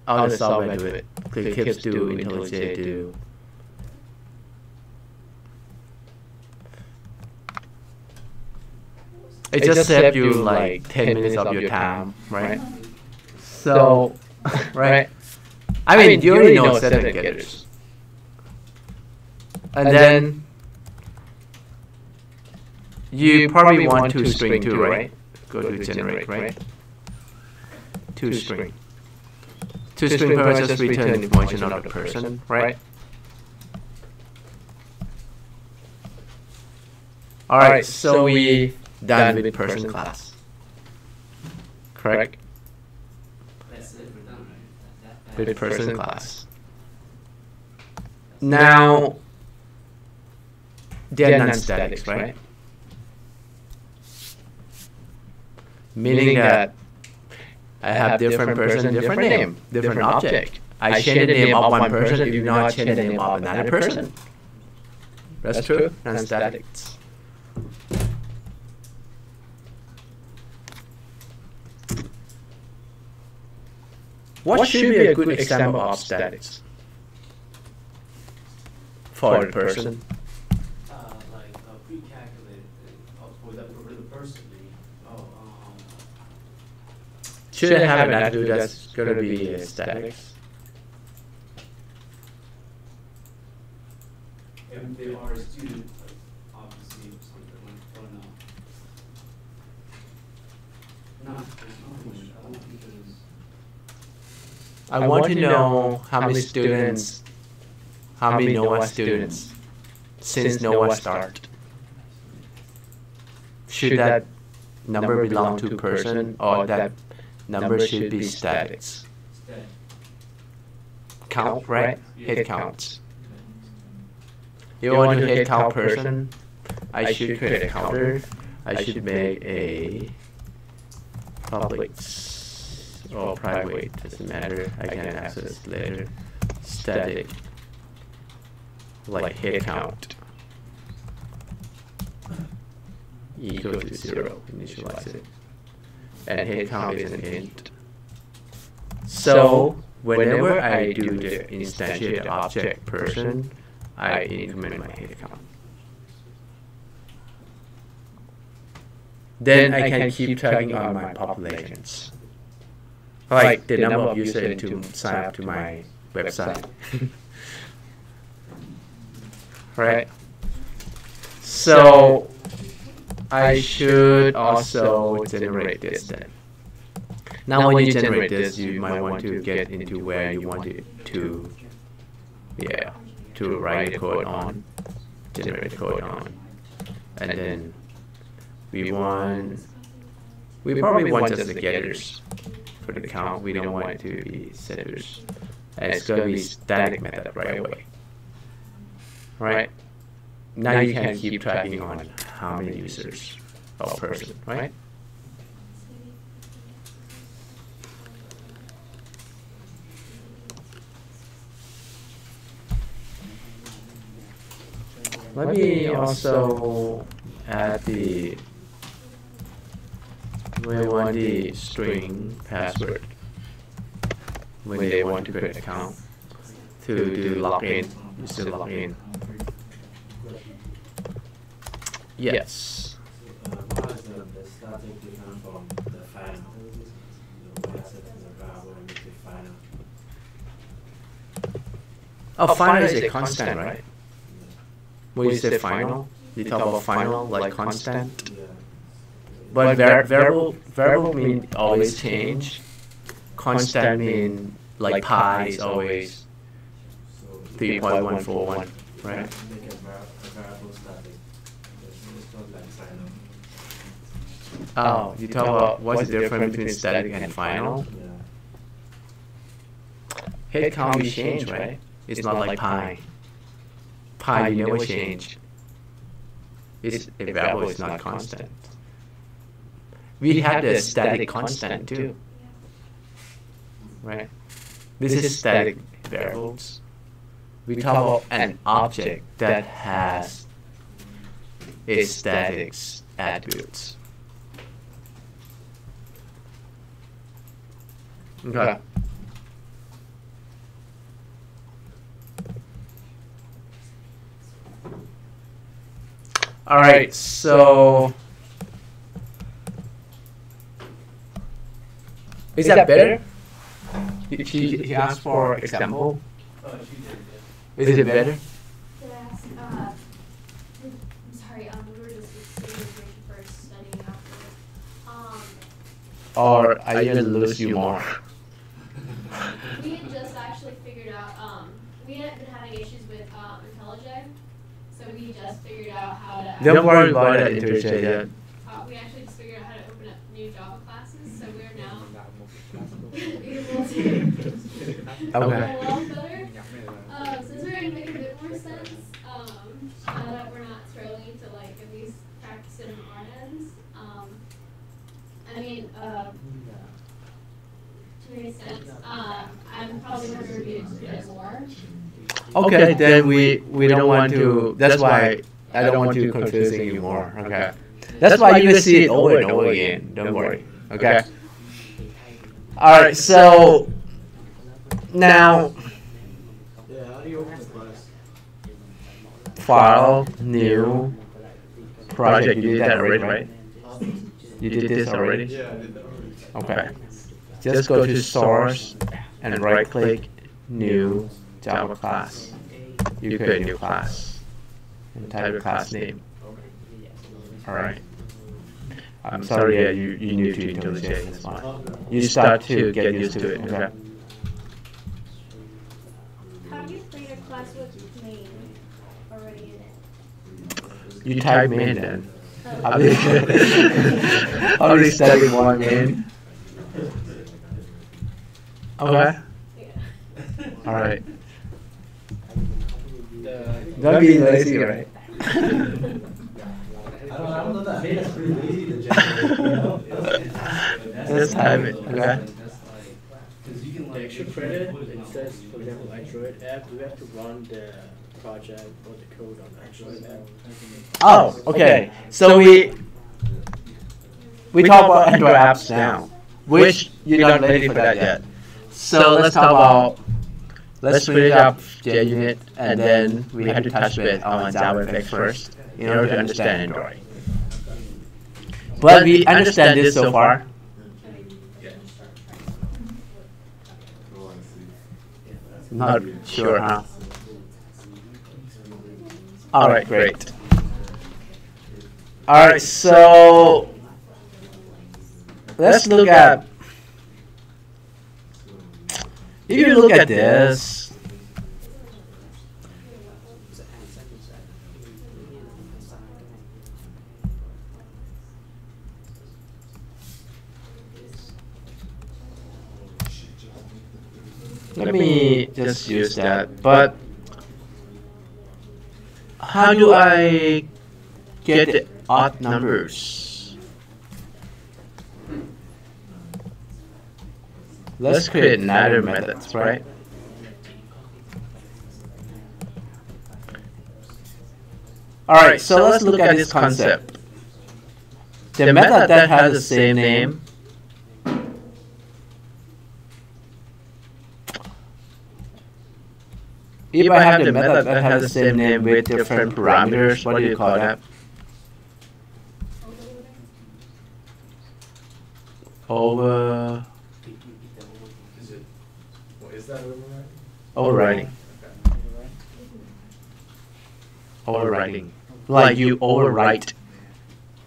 All the software do it. ClickTips do, INTELLIJ do. It just saves you like 10 minutes of your time, right? So, right? I mean, you already know set and getters. And then you probably want to string too, right? Go to generate, right? To string. To string purpose just return information of the person, right? Alright, so we done with person class. Correct? That's it, we're done, right? With person class. Now, they're non-statics, right? Meaning that I have different person, different name, different object. I change the name of one person, if you not change the name of another person. That's true, non-statics. What should be a good example of statics for a person? Like pre-calculated for the person name. Should I have an attribute that's going to be statics? If they are a student, like, obviously something like, or no? No, there's nothing. I don't think there's. I want to know how many students, how many NOAA students since NOAA start. Should that number belong to person or that number should be statics? Count, right? Head counts. You want to head count person, I should create a counter. I should make a public or private, doesn't matter. I can access later. Static, like head count, equal to 0. Initialize it, and head count is an int. So whenever I do the instantiate object person, I increment my head count. Then I can keep tracking on my populations. Like the number of users to sign up to my website. Right? So I should also generate this then. Now when you generate this, you might want to get into where you want it to, to write the code on, generate the code on. And then we probably want just the getters for the count. We don't want it to be setters. And it's going to be static method right away. Right? Now you can keep tracking on how many users or person, right? Let me also add we want the string password when they want to create an account to do login, user login. Yes. How is the static different from the fan? Oh, final is a constant, right? When you say final, you talk about final like constant. But variable mean always change. Constant mean like pi is always 3.141, right? Oh, you talk about what's the difference between static and final? Head count will change, right? It's not like pi. Pi you never change. It's a variable is not constant. We had the static constant too, right? This is static variables. We talk about an object that has a static attributes. Okay. All right, so is that better? He asked for example. Is it better? Did I ask, I'm sorry, we were just waiting for studying afterwards. Or I even lose you more? We had just actually figured out, we had been having issues with INTELLIJ, so we just figured out how to. Don't worry about that INTELLIJ yet. We actually just figured out how to open up new Java classes, so we're now able to a lot better. So it's starting to make a bit more sense. Now that we're not struggling to like at least practice it in our ends. I mean, to an extent, I'm probably going to review it a bit more. Okay, then we don't want to. That's why I don't want to confusing you more. Okay, that's why you can see it over and over again. Don't worry. Okay. All right. So now, file, new, project. You did that already, right? You did this already? Yeah, I did that already. Okay. Just go to source and right click new Java class. You create a new class and type your class name. Alright. I'm sorry, yeah, you new to IntelliJ, that's fine. You start to get used to it, okay? How do you create a class with main already in it? You type main then. How do you study one main? Okay. Alright. Don't be lazy, right? I don't know that made us pretty lazy to generate, you know? Just type it, okay? The extra credit, it says, for example, Android app, do we have to run the project or the code on Android app? Oh, okay. So we talk about Android apps now, which you're not ready for that yet. So let's talk about, let's finish up JUnit, and then we have to touch base on JavaFX first in order to understand Android. But we understand this so far. Not sure, huh? All right, great. All right, so let's look at. If you look at this, let me just use that. But how do I get the odd numbers? Let's create another methods, right? Alright, so let's look at this concept. The method that has the same name if I have the method that has the same name with different parameters, what do you call that? that overriding? Overriding. Okay. Overriding. Like you overwrite.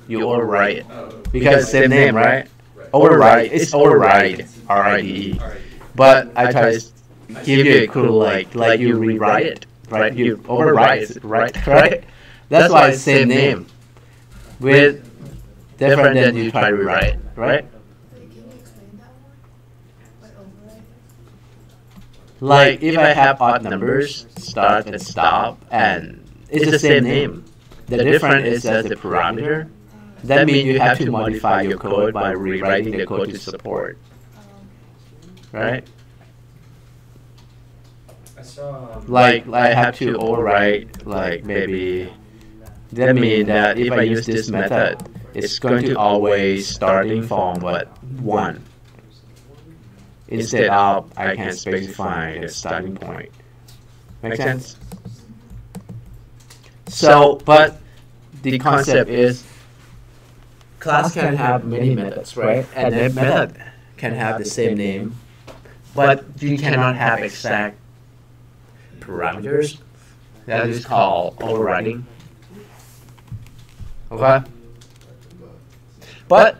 You overwrite it. Oh, Because same name, right? right. Override. It's override. R-I-D-E. All right. But I try to give you a clue like you rewrite it, right? You overwrite it, right? That's why it's same name. With different than you try to rewrite, right? Like if I have odd numbers, start and stop, and it's the same name. The difference is that the parameter. That means you have to modify your code by rewriting the code to support, right? I saw. Like I have to overwrite like maybe. That means that if I use this method, it's going to always starting from but 1. Instead of I can specify the starting point. Make sense? So, but the concept is class can have many methods, right? And that method can have the same name, but you cannot have exact parameters. That is called overriding. Okay? But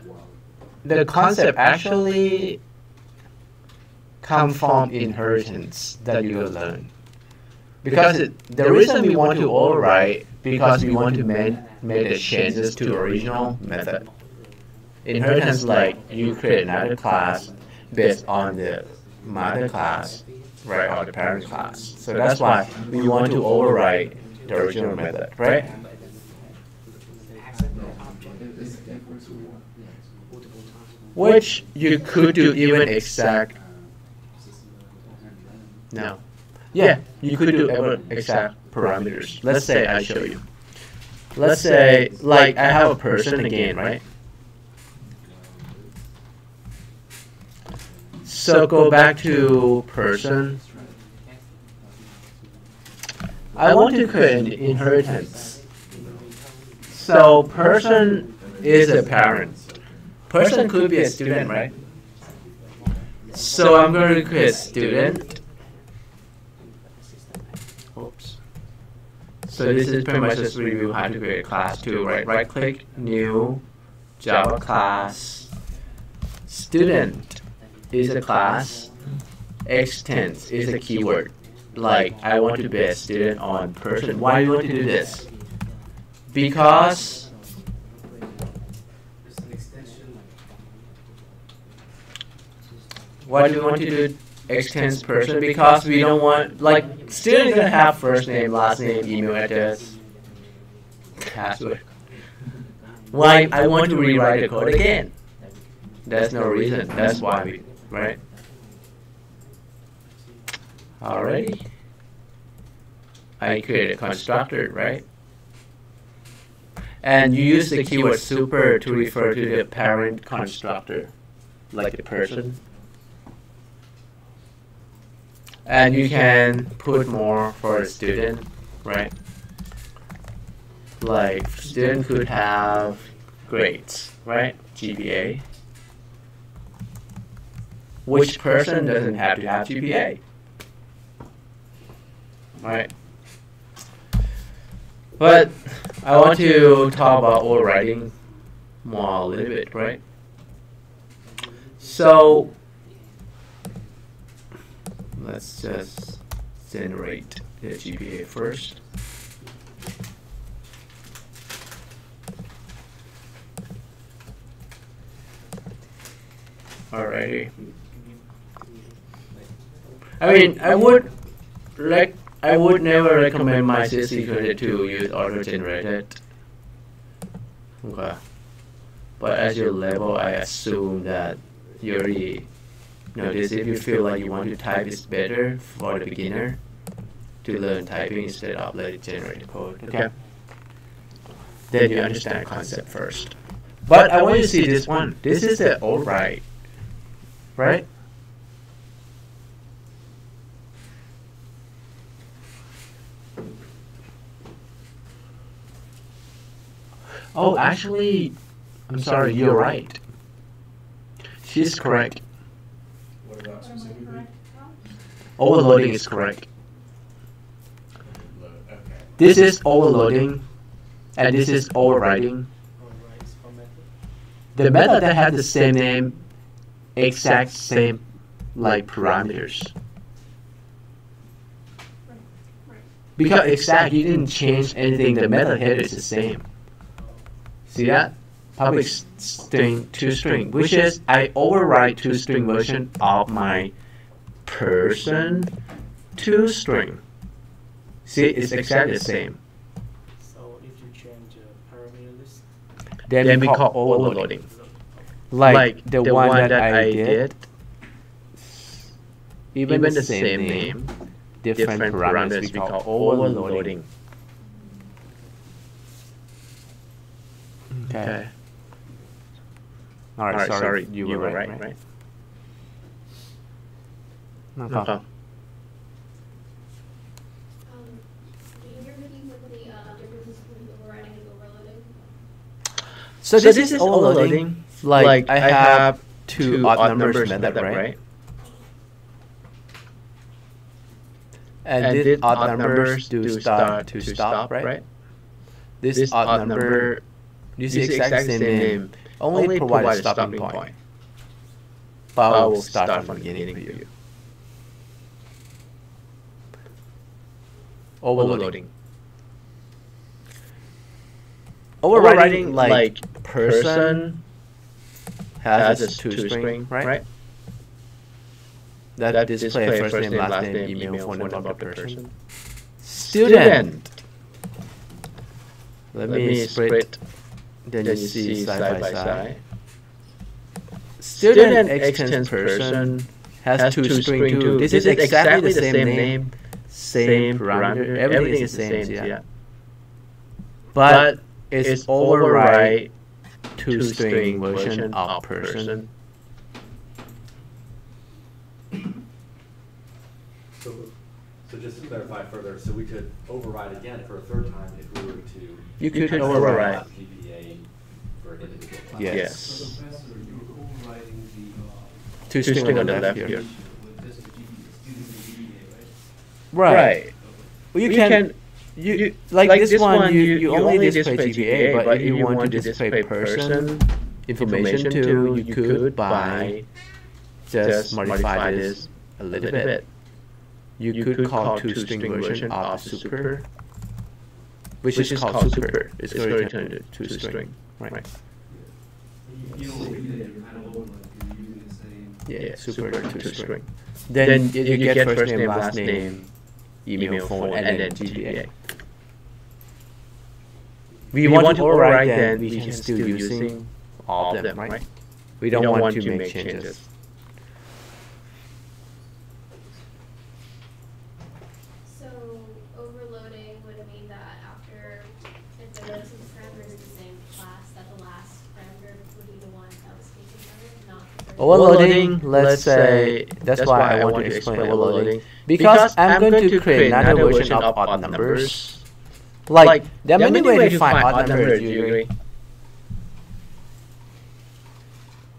the concept actually come from inheritance that you will learn. Because the reason we want to override because we want to make the changes to original method. Inheritance like you create another class based on the mother class, right, or the parent class. So that's why we want to override the original method, right? Which you could do even exact. No. Yeah, you could do even exact parameters. Let's say I show you. Let's say, like, I have a person again, right? So go back to person. I want to create an inheritance. So person is a parent. Person could be a student, right? So I'm going to create student. Oops. So this is pretty much just review how to create a class too, right? Right click, new, Java class. Student is a class. Extends is a keyword. Like I want to be a student on person. Why do you want to do this? Because why do we want to do extends person? Because we don't want, like, students gonna have first name, last name, email address, password. Why I want to rewrite the code again? There's no reason. That's why we, right? Alrighty. I created a constructor, right? And you use the keyword super to refer to the parent constructor, like the person. And you can put more for a student, right? Like student could have grades, right? GPA. Which person doesn't have to have GPA? Right? But I want to talk about overriding more a little bit, right? So let's just generate the GPA first. Alrighty. I mean, I would never recommend my CSC201 to use auto-generated. Okay. But as your level, I assume that you already notice if you feel like you want to type is better for the beginner to learn typing instead of let it generate the code. Okay. Then you understand the concept first. But I want you to see this one. This is the override, right? Oh, actually, I'm sorry, you're right. She's correct. What about specifically? overloading is correct. Okay. This is overloading, and this is overriding. Overrides for method. The method that has the same name, exact same like parameters. Right. Because exact, you didn't change anything. The method header is the same. See that? Public string to string, which is I override to string version of my person to string. See, it's exactly the same. So if you change parameter list, Then we call overloading. Like the one that I did, even the same name, different parameters we call overloading. Okay. All right, sorry, you were right. No problem. Do you hear me with the differences between overriding and overloading? So this is overloading. Like I have two odd numbers method, right? And these odd numbers do start to stop, right? This odd number, use the exact same name, only provide a stopping point. But I will start from the beginning for you. Overloading. Overriding like person has a to string, right? That display first name, last name, email, phone number of the person. Student. Let me split. Then you see side by side. Student extends person has to string too. This is exactly the same name, same parameter, everything is the same. Yeah. But it's override to string version of person. So just to clarify further, so we could override again for a third time if we were to. You could override. GPA for individual classes. Yes. So Professor, you're overriding the, To string on the left here. with this student GPA, right? Right. Well, you can. You like this one. You only display GPA, but if you want to display person information too, you could by just modify this a little bit. You could call to-string version of super, which is called super. It's going to return to-string, right? You don't do that, you're kind of overloading, you're using the same. Yeah, super to-string. Then you get first name, last name, email, phone, and then GPA. We want to override, then we can still using all of them, right? We don't want to make changes. So overloading would mean that after, if the notice of the parameter is the same class, that the last parameter would be the one that was taken from it, not the first. Overloading, let's say, that's why I want to explain overloading. Because I'm going to create another version of odd numbers. Like, there are many ways to find odd numbers, do you agree?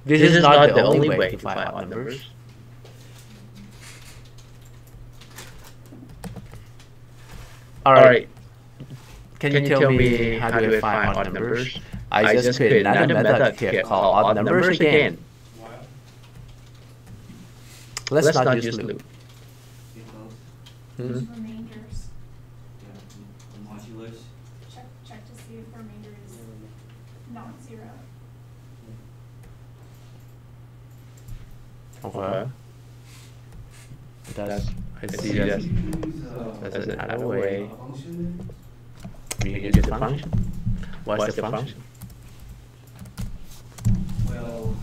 This is not the only way to find odd numbers. Alright, can you tell me how do I find odd numbers? I just create another method here called odd numbers again. Let's not use loop. Use remainders. Yeah, modulus. Check to see if remainder is not zero. Okay. I see that's another way. Function We use the function. What's the function? well,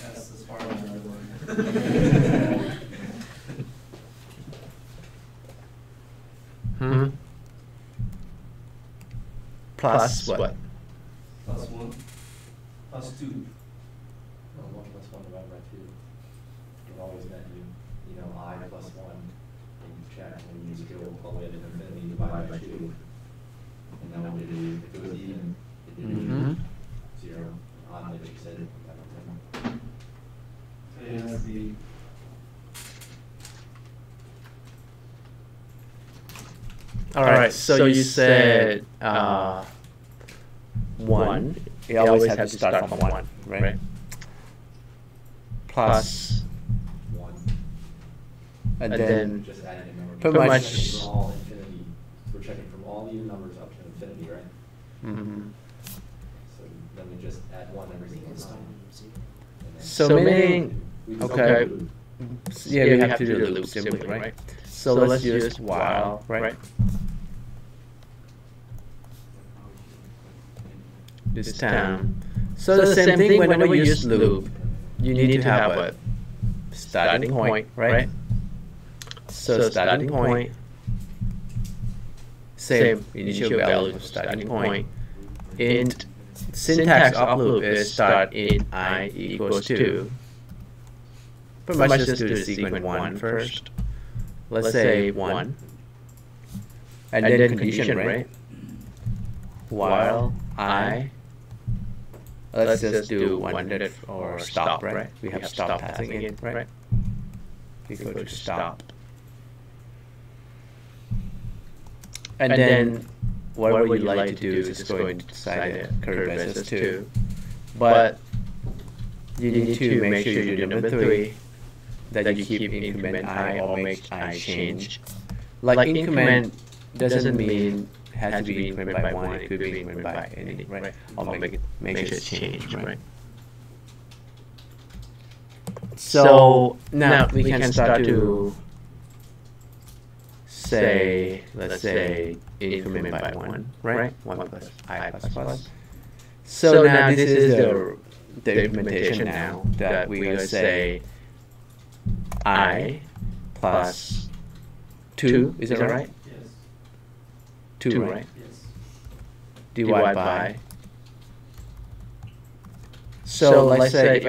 that's as far as I learned. Plus what? Plus 1, plus 2. 1 plus 1 divided by 2. We've always meant you know, I plus 1, and you check when you just go all the way to infinity divided by 2. And then what it is, if it was even, it didn't do 0. Odd, like you said. So it has to be All right. So you said 1. You always have to start from 1, right? Plus, 1. and then Just adding a number. pretty much. From all infinity. We're checking from all even numbers up to infinity, right? Mhm. So then we just add 1 every single time. And then So meaning, we just okay. do Yeah, we have to do the loop simply, right? So let's use while, right? This time. So the same thing whenever you use loop, you need to have a starting point, right? So starting point, same initial value of starting point. Int syntax of loop is start int I equals 2. Pretty much just do the sequence 1 first. Let's say 1. And then condition, right? While I, let's just do 100 or stop, right? We have stop passing in, right? Equal to stop. And then whatever you like to do is just go inside the curly braces too. But you need to make sure you do number 3, that you keep increment I or make I change. Like increment doesn't mean has to be incremented by 1, it could be incremented by anything, right? Or make sure it's changed, right? So now we can start to say, let's say increment by 1, right? 1 plus I plus plus. So now this is the implementation now that we will say I plus 2, is that right? Yes. 2, right? Yes. Divide by. So let's say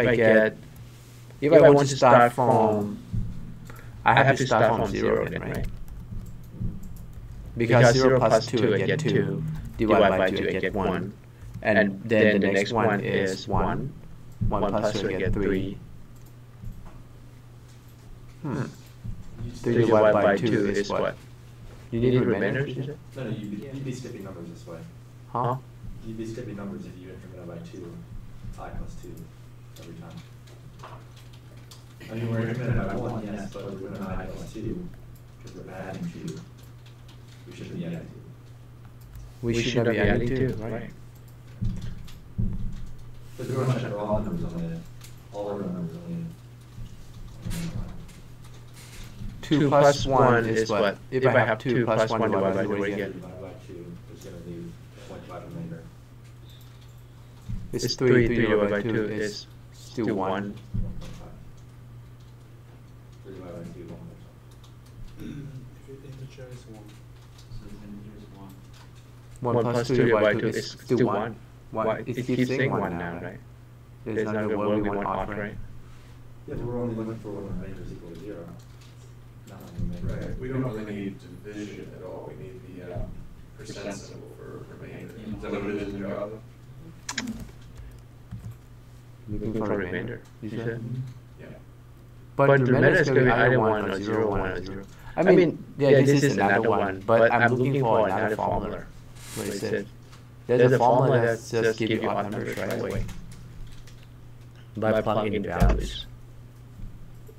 if I want to start from, I have to start from 0 then, right? Because 0 plus 2 I get 2, divided by 2 I get 1, and then the next one is 1, 1 plus 2 I get 3. 3 divided by 2 is what? You need remainder, you said? No, you'd be skipping numbers this way. Huh? You'd be skipping numbers if you increment by 2, I plus 2 every time. I mean, we're incremented by 1, yes, but we're doing I plus 2 because we're adding 2. We shouldn't be adding 2. We should not be adding 2, right? Because we're going to check all the numbers on the, all the numbers on the 2 plus 1 is what? If I have 2 plus 1 divided by 2, what do you get? Divided by 2 is going to leave 0.5 remainder. It's 3 divided by 2 is still 1. 3 divided by 2, 1. If it integer is 1. So the integer is 1 1. plus 2 divided by 2 is still 1. Why? It keeps saying 1 now, right? There's not a word we want off, right? Yeah, but we're only looking for when the remainder is equal to 0. Not when the remainder. Right, we don't really need division at all, we need the percent symbol for remainder. Is that what it is in Java? Looking for remainder, you said? Yeah. But remainder is going to be either 1 or 0, 1 or 0. I mean, yeah, this is another one, but I'm looking for another formula. What is it? There's a formula that just gives you odd numbers right away by plugging in values.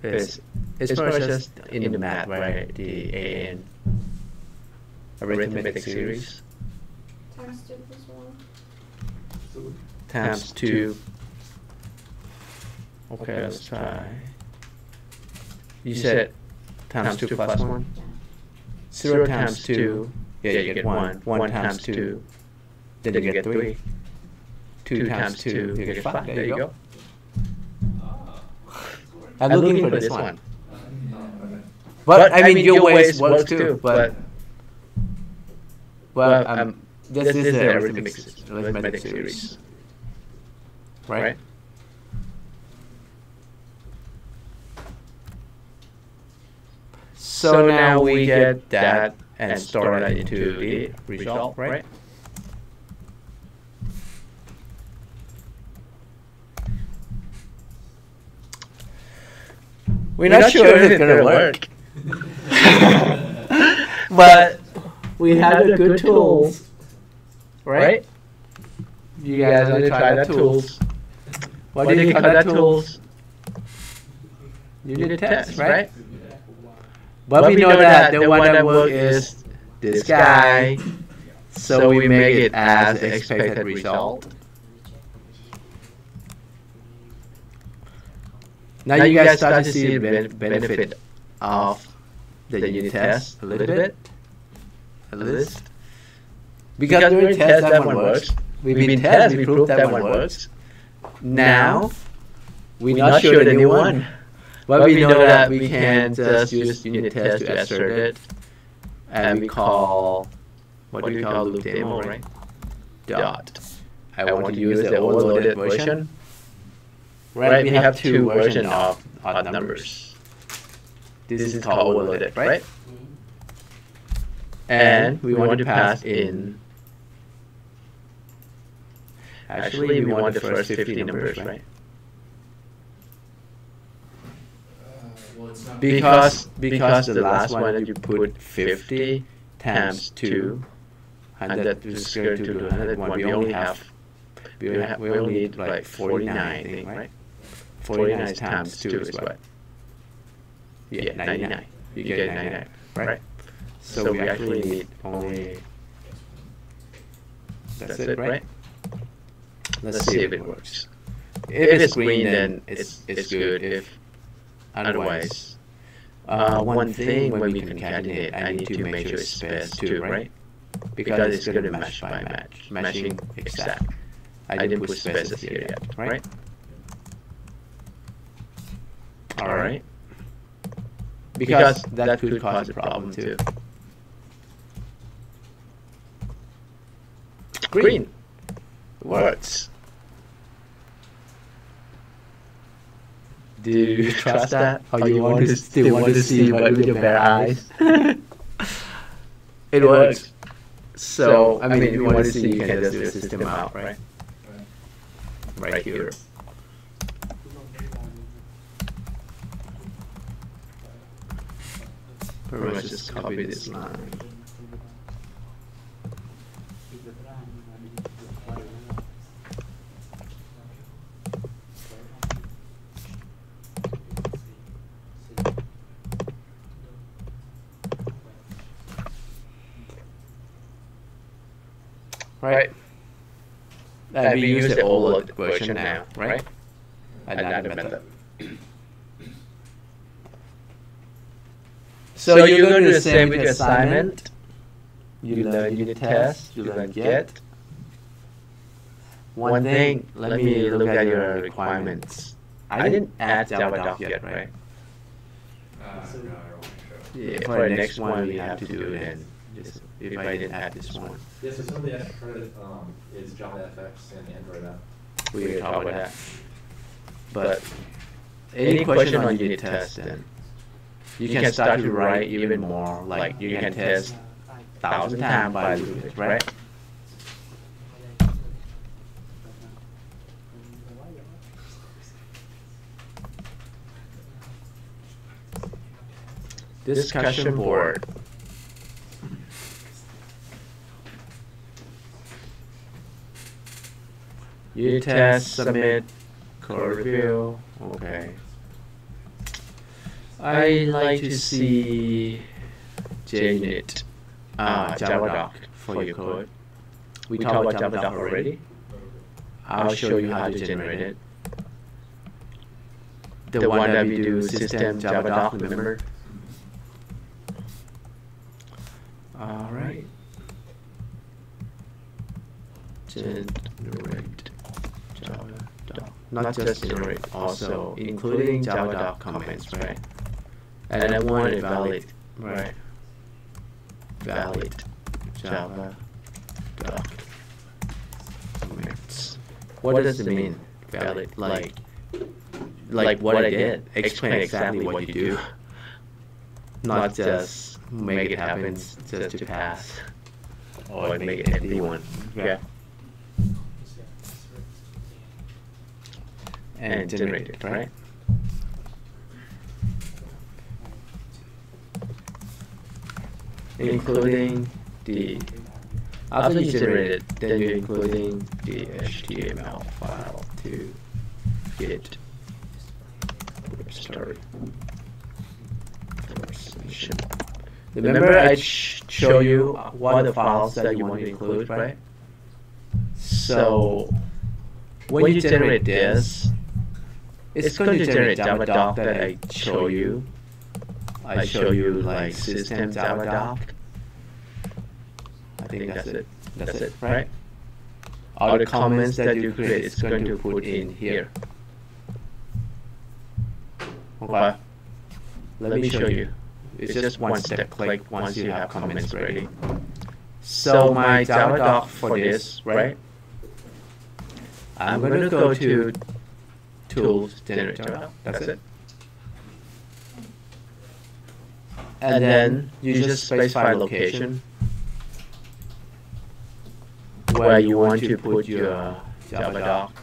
It's pretty much just in the math, right? The AN arithmetic series Times 2 plus 1. times 2. Okay, let's try. You said times 2 plus 1? 0 times 2, yeah, you get 1. 1 times 2, then you get 3. 2 times 2, you get 5. There you go. I'm looking for this one. But I mean, your ways works too. But this is the arithmetic series, right? So now we get that and store that into the result, right? We're not sure if it's gonna work, but we have the good tools, right? You guys want to try the tools? What do you call that tools? Unit test, right? But we know that the one that works is this guy, so we make it as expected result. Now you guys start to see the benefit of the unit test a little bit, at least. Because during test that one works. We've been tested, we proved that one works. Now, we're not sure the new one. But we know that we can just use unit test to assert it. And we call, what do we call loop demo, right? Dot. I want to use the overloaded version. Right, we have two versions of odd numbers. This is called overloaded, right? And we want to pass in, actually we want the first 50 numbers, right? Well, it's not Because the last one that you put 50 times 2, 100 to square to the 101, we only need like 49, I think, right? 49 times 2 is what? Yeah, 99. You get 99, right? So we actually need only, that's it, right? Let's see if it works. If it's green, then it's good. If otherwise, one thing when we concatenate, I need to make sure it's spaced too, right? Because it's going to match by match, matching exact. I didn't put spaces here yet, right? All right. Because that could cause a problem too. Green works. Do you trust that? Or you want to still want to see what with your bare eyes? It works. So I mean, if you want to see, you can just do the system out, right? Right here. Pretty much just copy this line. Right. And we use the old version now, right? Another method. So you're going to do the same with your assignment. You learn unit test, you learn get. One thing, let me look at your requirements. I didn't add JavaDoc yet, right? no, I don't think so. Yeah, for the next one we have to do it then. Just if I didn't add this one. Yeah, so some of the extra credit is Java FX and Android app. We can talk about that. But any question on unit test then? You can start to write even more, like you can test 1,000 times by loop, right? Discussion board. Unit test, submit, code review, okay. I like to see JUNIT, JavaDoc for your code. We talked about JavaDoc already. I'll show you how to generate it. The one that we do system JavaDoc, remember? Alright. Generate JavaDoc. Not just generate, also including JavaDoc comments, right? And I want it valid, right? Valid JavaDoc comments. What does it mean? Valid, like what I did. Explain exactly what you do. Not just make it happen just to pass or make it everyone. Yeah. And generate it, right? Including after you generate it, then you're including the HTML file to Git story. Remember I show you what are the files that you want to include, right? So when you generate this, it's going to generate Java doc that I show you. I show you like system Java doc. I think that's it. That's it, right? All the comments that you create, it's going to put in here. Okay. Let me show you. It's just one step click once you have comments ready. So my Java doc for this, right? I'm going to go to Tools, Generate Java doc. That's it. And then you just specify location where you want to put your Java doc.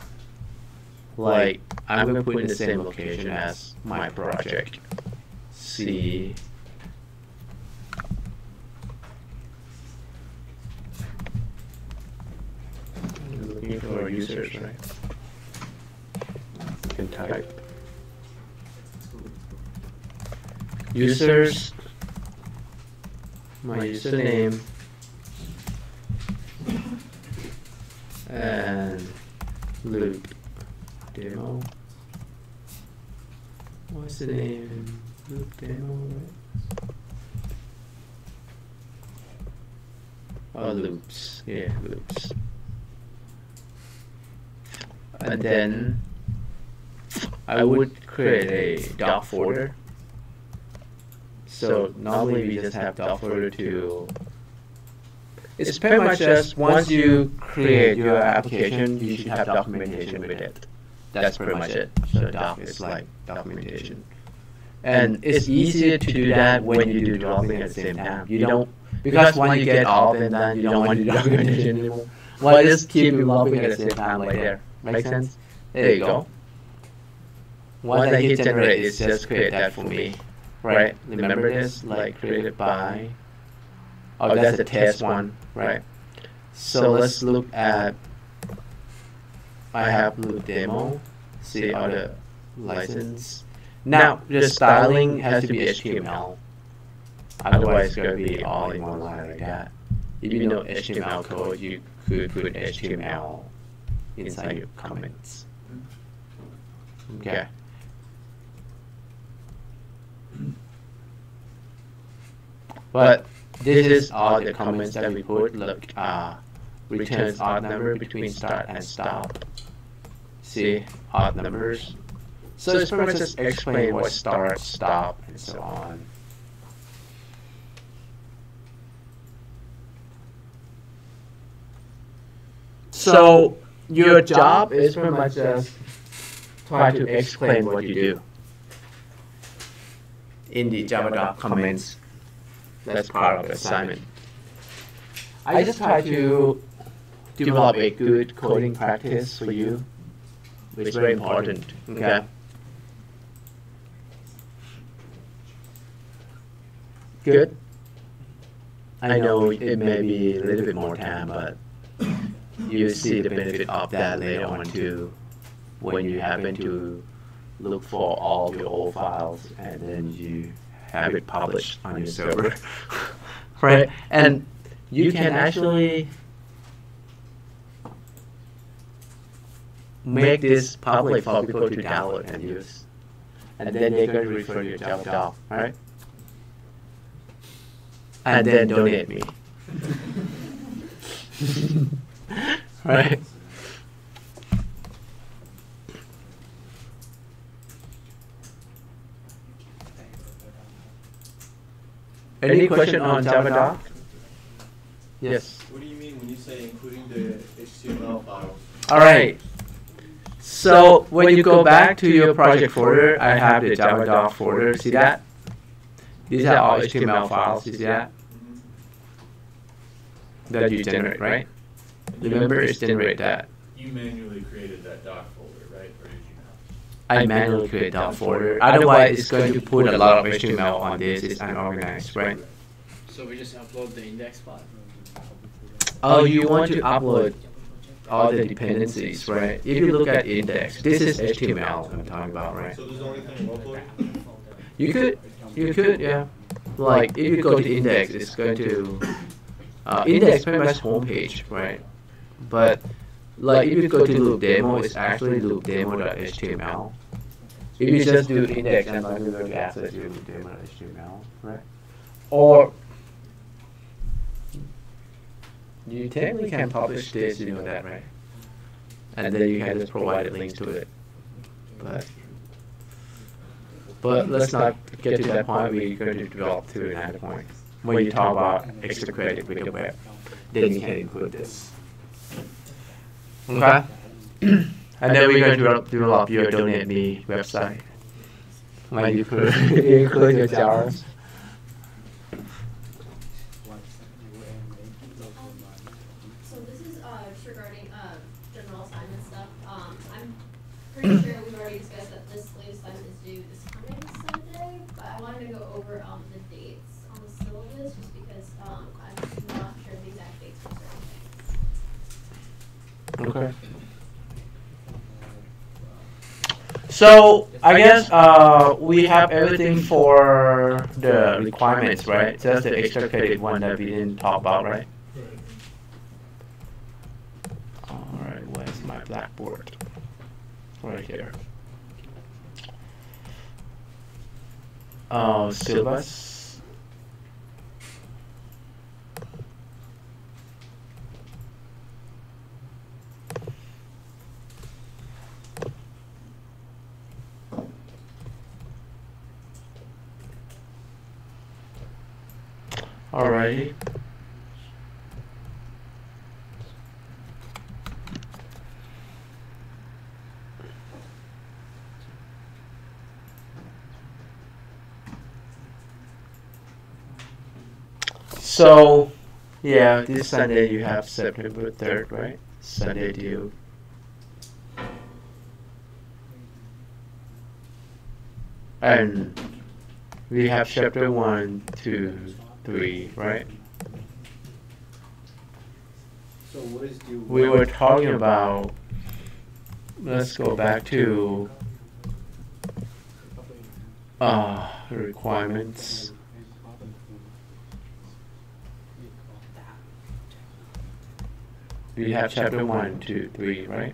Like, I'm going to put in the same location as my project. C. Looking for users, right? You can type users, my username, and loop demo. What's the name? Loop demo, right? Oh, loops. Yeah, loops. And then I would create a doc folder. So normally we just have doc folder to. It's pretty much just once you create your application, you should have documentation with it. That's pretty much it. So doc is like documentation. And it's easier to do that when you do developing at the same time. You don't, because when you get all of them done, you don't want to do documentation anymore. Well, just keep developing at the same time like there. Make sense? There you go. Once I hit generate, it's just create that for me. Right? Remember this? Like created by. Oh, that's the test one, right? So let's look at. I have loop demo. See other license. Now the styling has to be HTML. Otherwise, it's going to be all in one line like that. If you know HTML code, you could put HTML inside your comments. Okay. But this is all the comments that we put. Look, returns odd number between start and stop. See, odd numbers. So it's pretty much just explain what start, stop, and so on. So your job is pretty much just try to explain what you do in the Java doc comments. That's part of the assignment. I just try to develop a good coding practice for you, which is very important. Okay. Good. I know it may be a little bit more time, but you see the benefit of that later on too, when you happen to look for all your old files and then you have it published on your server. Right? And you can actually make this public for people to download and use. And then they're going to refer your Java doc, right? And then donate me. Right? Any question on Java doc? Yes. What do you mean when you say including the HTML files? All right. So when you go back to your project folder, I have the Java doc folder. See that? These are all HTML files. You see that? That you generate, right? Remember, it's generate that. You manually created that doc folder, right? Or did you not? I manually create doc folder. Otherwise, it's going to put a lot of HTML on this. It's unorganized, right? So we just upload the index file? Oh, you want to upload all the dependencies, right? If you look at index, this is HTML I'm talking about, right? So this is the only thing locally? You could, yeah. Like if you go to index, it's going to index pretty much homepage, right? But like if you go to loop demo, it's actually loopdemo.html. If you just do index, I'm not going to access your loopdemo.html, right? Or you technically can publish this, you know that, right? And then you can just provide a link to it. But let's not get to that point. We're going to develop to another point. When you talk about extra credit with the web, then you can include this. Okay? And then we're going to develop your Donate Me website. When you include your jars. So this is just regarding general assignment stuff. I'm pretty sure we've already discussed that this latest assignment is due this coming Sunday, but I wanted to go over the dates on the syllabus just because I'm not sure the exact dates for certain things. Okay. So I guess we have everything for the requirements, right? Just the extra credit one that we didn't talk about, right? All right, where's my blackboard? Right here. Syllabus. Alrighty. So, yeah, this Sunday you have September 3rd, right? Sunday due. And we have chapter 1, 2, 3, right? So what is due? We were talking about, let's go back to requirements. We have chapter 1, 2, 3, right?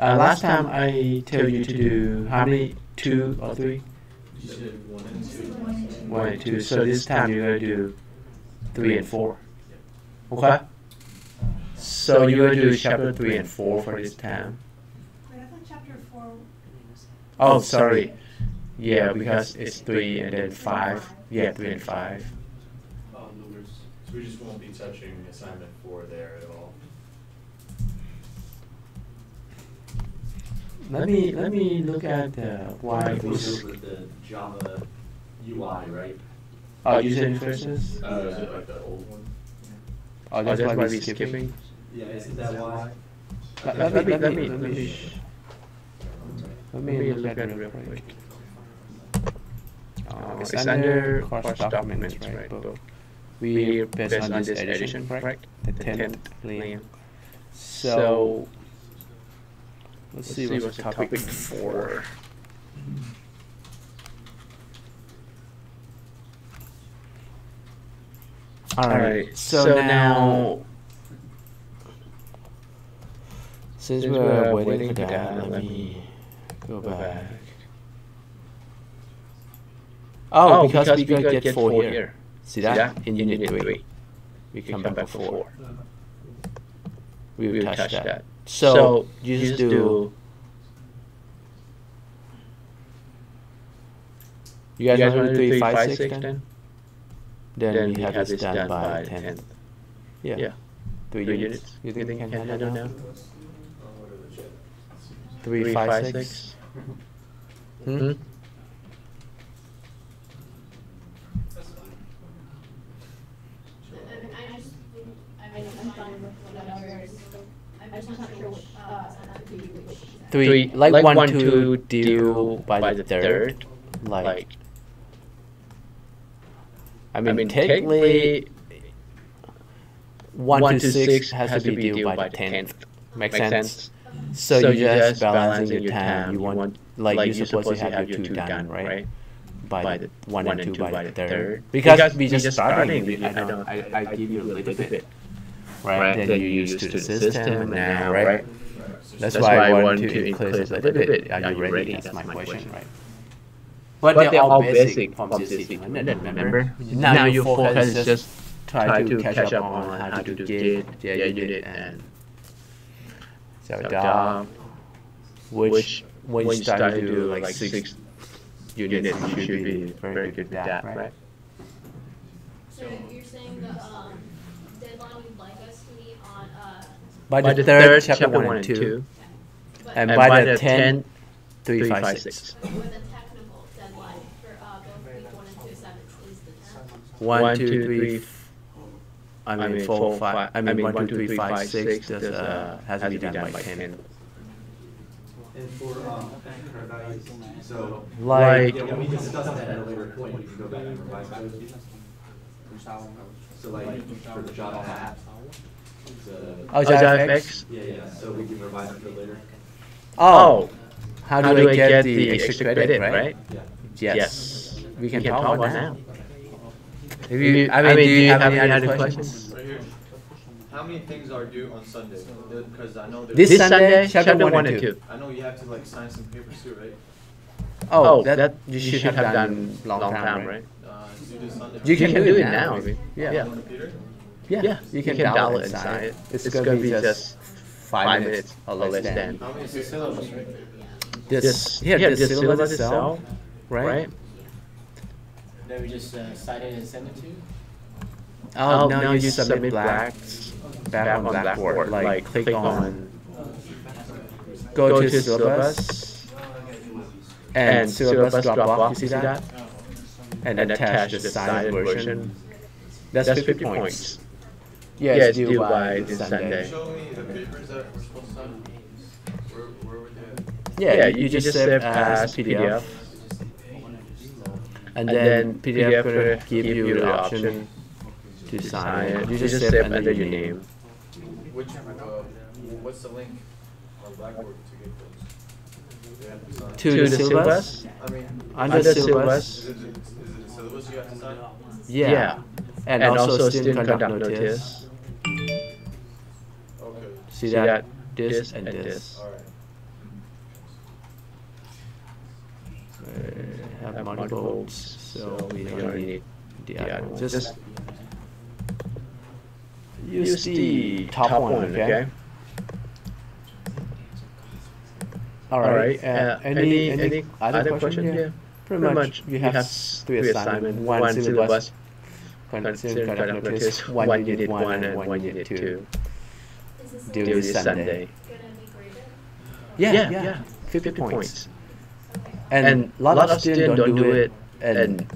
Last time I told you to do how many? 2 or 3? You said 1 and 2. 1 and 2. So this time you're going to do 3 and 4. Okay? So you're going to do chapter 3 and 4 for this time. Wait, I thought chapter 4. Oh, sorry. Yeah, because it's 3 and then 5. Yeah, 3 and 5. So we just won't be touching assignment 4 there at all. Let me look at why This this. with the Java UI, right? User interfaces. Is it like the old one? Oh, that's why we're skipping. Yeah, isn't that why? Let me look at it real quick. It's under course documents, right? But we're based on this edition, correct? The 10th lane. So let's see what's the topic 4. Alright, so now since we're waiting for that, let me go back. Oh, because we could get 4 here. See that? In unit 3. We come back for 4. We will touch that. So you just do. You guys want to do 3, 5, 6 then? Then we have this done by 10th. Yeah. 3 units. You think they can handle now? 3, 5, 6. Hmm? I'm fine with whatever. I'm just not sure which assignment to do which. 3, like 1, 2 due by the 3rd. Like, I mean technically, 1 to 6 has to be due by the 10th. Make sense? So you're just balancing your time. You want, like, you're supposed to have your 2 done, right? By the 1 and 2 by the 3rd. Because we just starting, I give you a little bit, right? Then you used to the system, and now, right? That's why I want to increase a little bit. Are you ready? That's my question, right? But they're all basic from CSC201, remember? Now your focus is just try to catch up on how to do GIT, JUnit, and so which when you start to do like 6 units, you should be very good at that, right? So you're saying the deadline you'd like us to meet on by the 3rd, chapter 1 and 2, but and by the 10th, 3, 5, 6. with a technical deadline for both week 1 and 2 assignments is the 10th. 1, 2, 3, I mean 4, 5. I mean 1, 2, 3, 5, 6. Has to be done by 10. And for current values, so Like, yeah, when we discuss that at a later point, you can go back and revise those. So like for the Java app, JavaFX. yeah, so we can revise it for later. Oh, how do I get the extra credit, right? Yeah. Yes. We can talk about that now. If you, do you have any other questions? Right here. How many things are due on Sunday? Because I know This Sunday, chapter 1 and 2. I know you have to like sign some papers too, right? Oh, that you should have done long time, right? Do this Sunday. You can do it now. Yeah. On the computer? Yeah, you can download and sign it. It's going to be just 5 minutes or less than. How many is the syllabus, right? This syllabus itself, right? Then we just sign it and send it to you? Oh, now you submit back on Blackboard. Like click on, go to syllabus, and syllabus drop box, you see that? And attach the signed version. That's 50 points. Yes, due by this Sunday. Show me the papers that we're supposed to sign. Where would that? Yeah, you just save as PDF. And then PDF will give you the option to sign it. You just save under your name. Which, what's the link on Blackboard to get those? They have to sign. To the syllabus. I mean, Under syllabus. is it the syllabus you have to sign? Yeah. And also student conduct notice. Okay. See that? This and this. Alright. Have multiples, so we don't need the other one. Just use the top one, okay? Alright, any other question? Yeah. Pretty much you have 3 assignments, 1 syllabus, student conduct notice, 1 unit 1 and 1 unit 2. Due this Sunday. Gonna be graded? Yeah, 50 points. And a lot of students don't do it and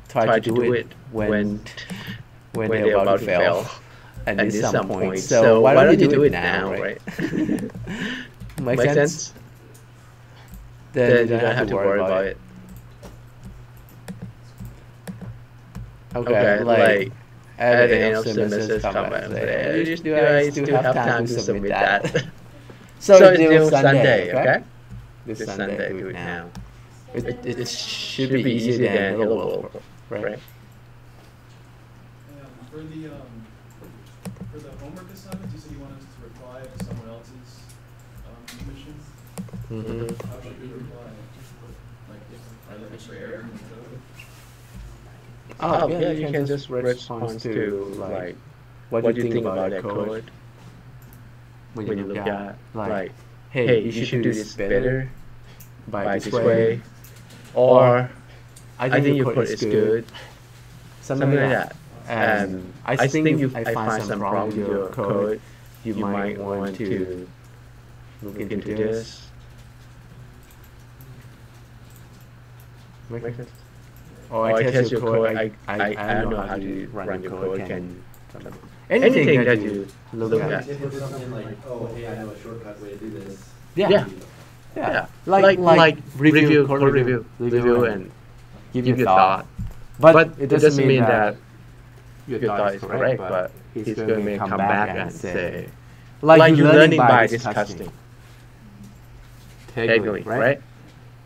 try to do it when they're about to fail and at some point. So why don't you do it now, right? Make sense? Then you don't have to worry about it. Okay, like at the end of semesters come back and say, do I still have time to submit that? So it's due Sunday, okay? This Sunday, do it now. It should be easier than Hello World, right? For the homework assignments, you said you wanted us to reply to someone else's submission. How should we reply? Like, are there extra errors in the code? Oh, yeah, you can just respond to, like, what do you think about that code? When you look at, like, hey, you should do this better by this way. Or, I think your code is good. Something like that. And I think if I find some problem with your code, you might want to look into this. Make sense? Or I test your code, I don't know how to run your code. Anything that you look at. If it's something like, oh, hey, I know a shortcut way to do this. Yeah. Like review, code review and give your thought. But it doesn't mean that your thought is correct, but he's going to come back and say, like you're learning by discussing. Technically, right?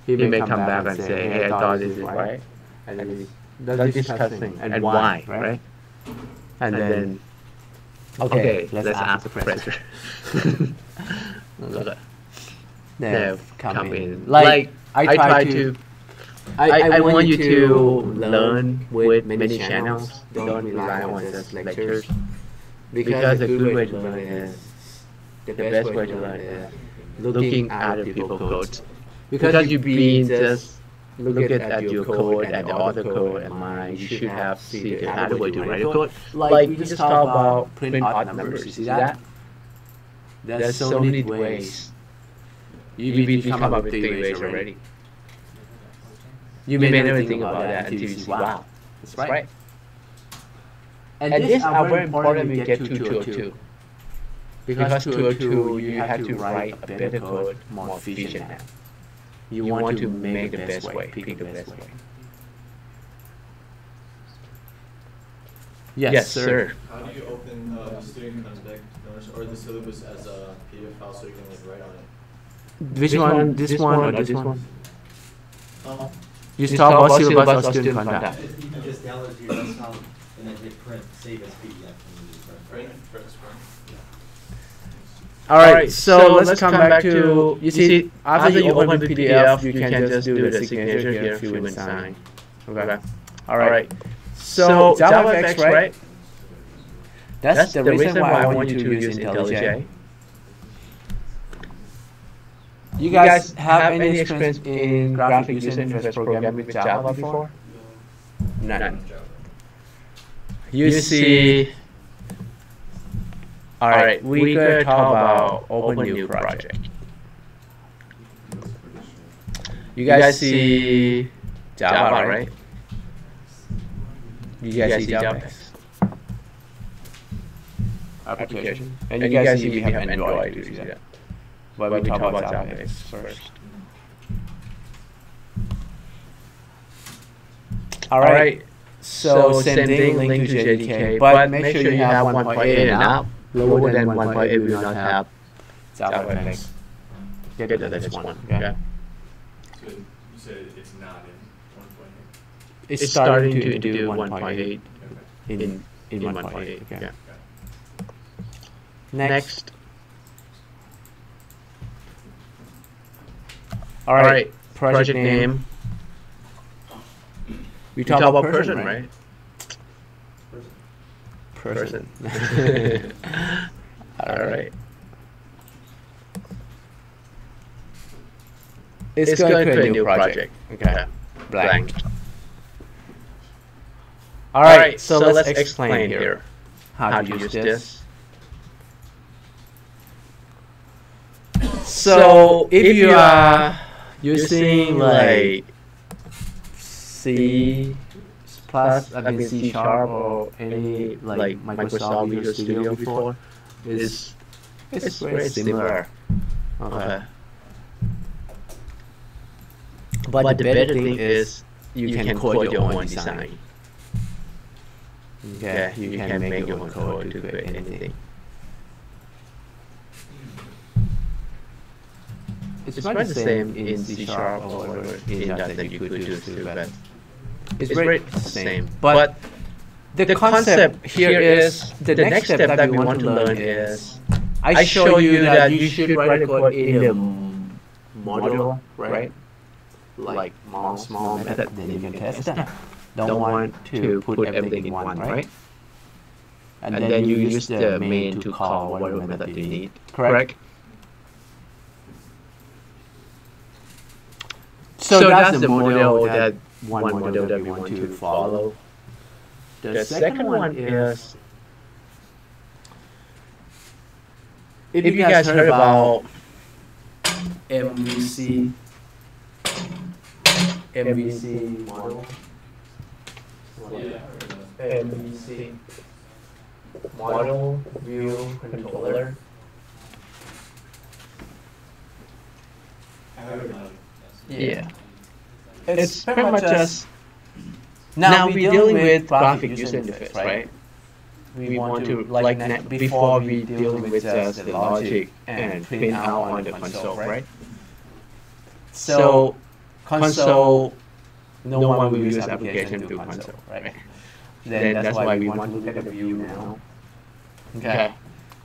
He may come back and say, hey, I thought this is right. And then that's discussing. And why, right? And then, okay, let's ask the professor. They come in. Like, I try to, I want you to learn with many channels. Don't rely on just lectures. Because a good way to learn is, the best way to learn is looking at other people's codes. Because you've been just look at your code and the other code and mine, you should have seen the other way to write a code. Like we just talk about print odd numbers. You see that? There's so many ways. You've come up with 3 ways already. You may never think about that until you see, wow, that's right. And these are very important when we get to 202. Because 202, you have to write a better code, more efficient now. You want to make the best way, pick the best way. Yes, sir. How do you open the student contact notes or the syllabus as a PDF file so you can like write on it? Which one? This one or this one? You talk about syllabus or student contact? You can just download it to your desktop and then hit print, save as PDF. Print, print. Alright, so let's come back to, you see, after you open the PDF, you can just do the signature here, fill and sign. Okay. Alright. So, JavaFX, right? That's the reason why I want you to use INTELLIJ. You guys have any experience in graphic user interface programming with Java before? None. You see, alright, we could talk about open new project. You guys see Java, right? You guys see JavaFX application, and you guys see we have Android. You see that? But we talk about JavaFX first. Alright, so same thing, link to JDK, but make sure you have 1.8 and up. Lower than 1.8 we will not have JavaFX. Get the next one, okay? So you said it's not in 1.8? It's starting to do 1.8 in 1.8, okay? Next. Alright, project name. We talk about person, right? Person. Alright. It's going to create a new project. Okay. Blank. Alright, so let's explain here how to use this. So if you are using like C++, C# or any like Microsoft Visual Studio before, it's very similar. Okay. But the better thing is you can code your own design. Okay, you can make your own code to create anything. It's not the same in C# or in .NET. You could do this too, but it's very the same. But the concept here is, the next step that we want to learn is, I show you that you should write a code in the module, right? Like small method, then you can test that. Don't want to put everything in one, right? And then you use the main to call whatever method you need, correct? So that's the model that one model that we want to follow. The second one is, if you guys heard about MVC model, MVC model view controller. Yeah, it's pretty much just, now we're dealing with graphic user interface, right? we want to like before we deal with just the logic and print out on the console, right? So console, no one will use application to console, right? Then that's why we want to look at the view now. Okay.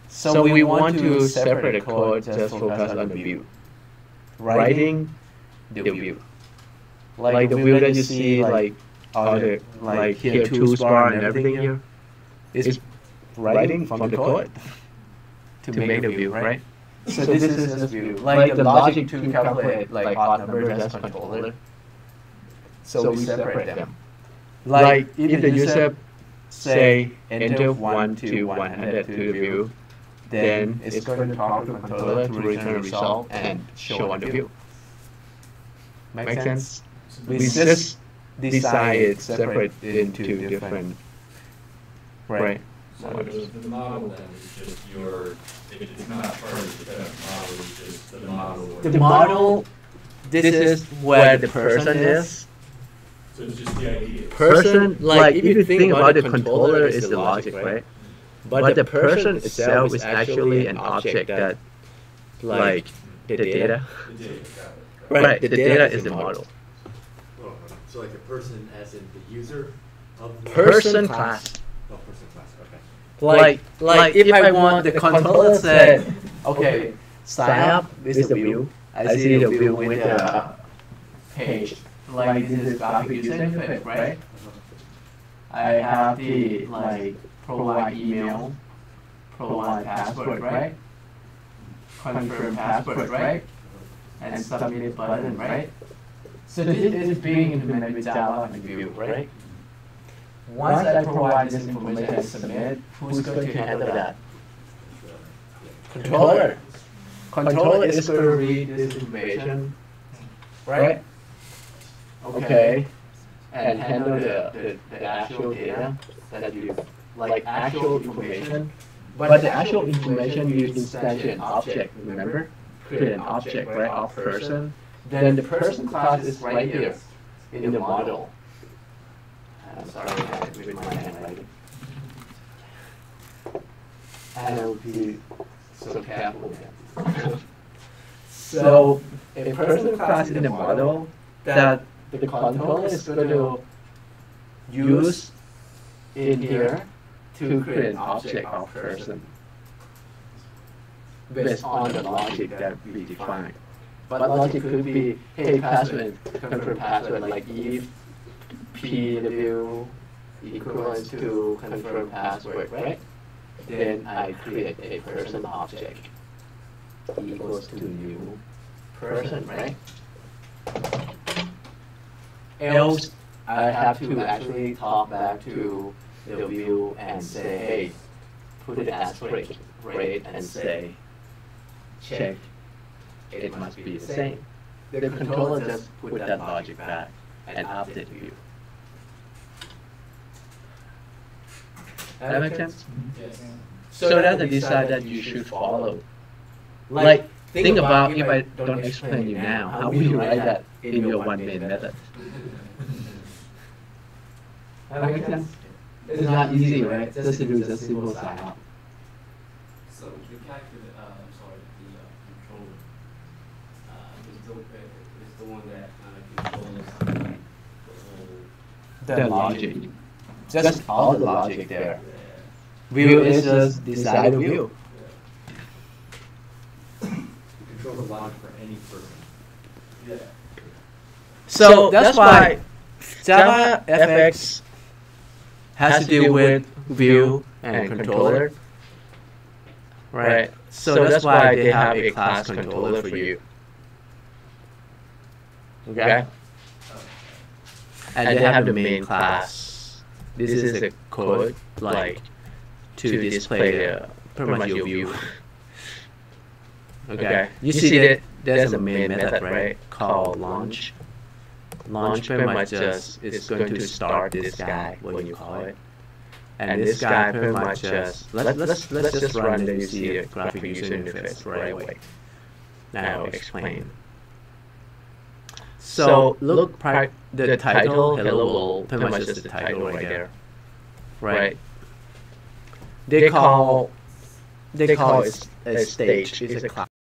So we want to separate the code, just focus on the view. Writing the view. Like the view that you see, like all the like here tools bar and everything here, is writing from the code to make the view, right? So this is the view. Like the logic to calculate like odd numbers as controller. So we separate them. Like if the user say enter 1 to 100 to the view, then it's going to talk to the controller to return a result and show on the view. Make sense? We just decide it separate into different, right? So the model then is just your, if it's not part of the model, it's just the model. The model, this is where the person is. So it's just the idea. Person, like if you think about the controller is the logic, right? But the person itself is actually an object that, like the data. The data, got it. Right, the data is the model. Oh, so like a person as in the user of the Person class. Oh, person class, okay. Like if I want the controller said, okay, sign up with the view. I see the view with the page. Like this is graphic user interface, right? I have the like provide email, provide password, right? Confirm password, right? And submit button, right? So this is being implemented with Java and Vue, right? Once I provide this information and submit, who's going to handle that? Controller. Controller is going to read this information, right? Okay. And handle the actual data that you, like actual information. But the actual information you instantiate an object, remember? Create an object, right, of person. Then the person class is right here in the model. I'm sorry, I had it with my handwriting. And I will be so careful with that. So a person class in the model that the controller is going to use in here to create an object of person based on the logic that we define. But logic could be, hey, password, confirm password, like if PW equivalent to confirm password, right? Then I create a person object equals to new person, right? Else, I have to actually talk back to the view and say, hey, put an asterisk, rate, and say, check, it must be the same. The controller just put that logic back and update view. That makes sense? Yes. So that's the design that you should follow. Like, think about if I don't explain you now, how will you write that in your one main method? That makes sense? It's not easy, right? Just to do just simple sign up. So the calculator, I'm sorry, the controller, is the one that controls The logic. Just all the logic there. View is just decide view. Control the logic for any person. Yeah. So that's why Java FX has to deal with view and controller, right? So that's why they have a class controller for you. Okay? And they have the main class. This is the code, like, to display pretty much your view. Okay? You see that there's a main method, right? Called launch. Launch pretty much just is going to start this guy when you call it. And this guy pretty much just let's just run, then you see a graphic user interface right away. Now I'll explain. So look, the title hello world pretty much is the title right there, right? they call it a stage. It's a class.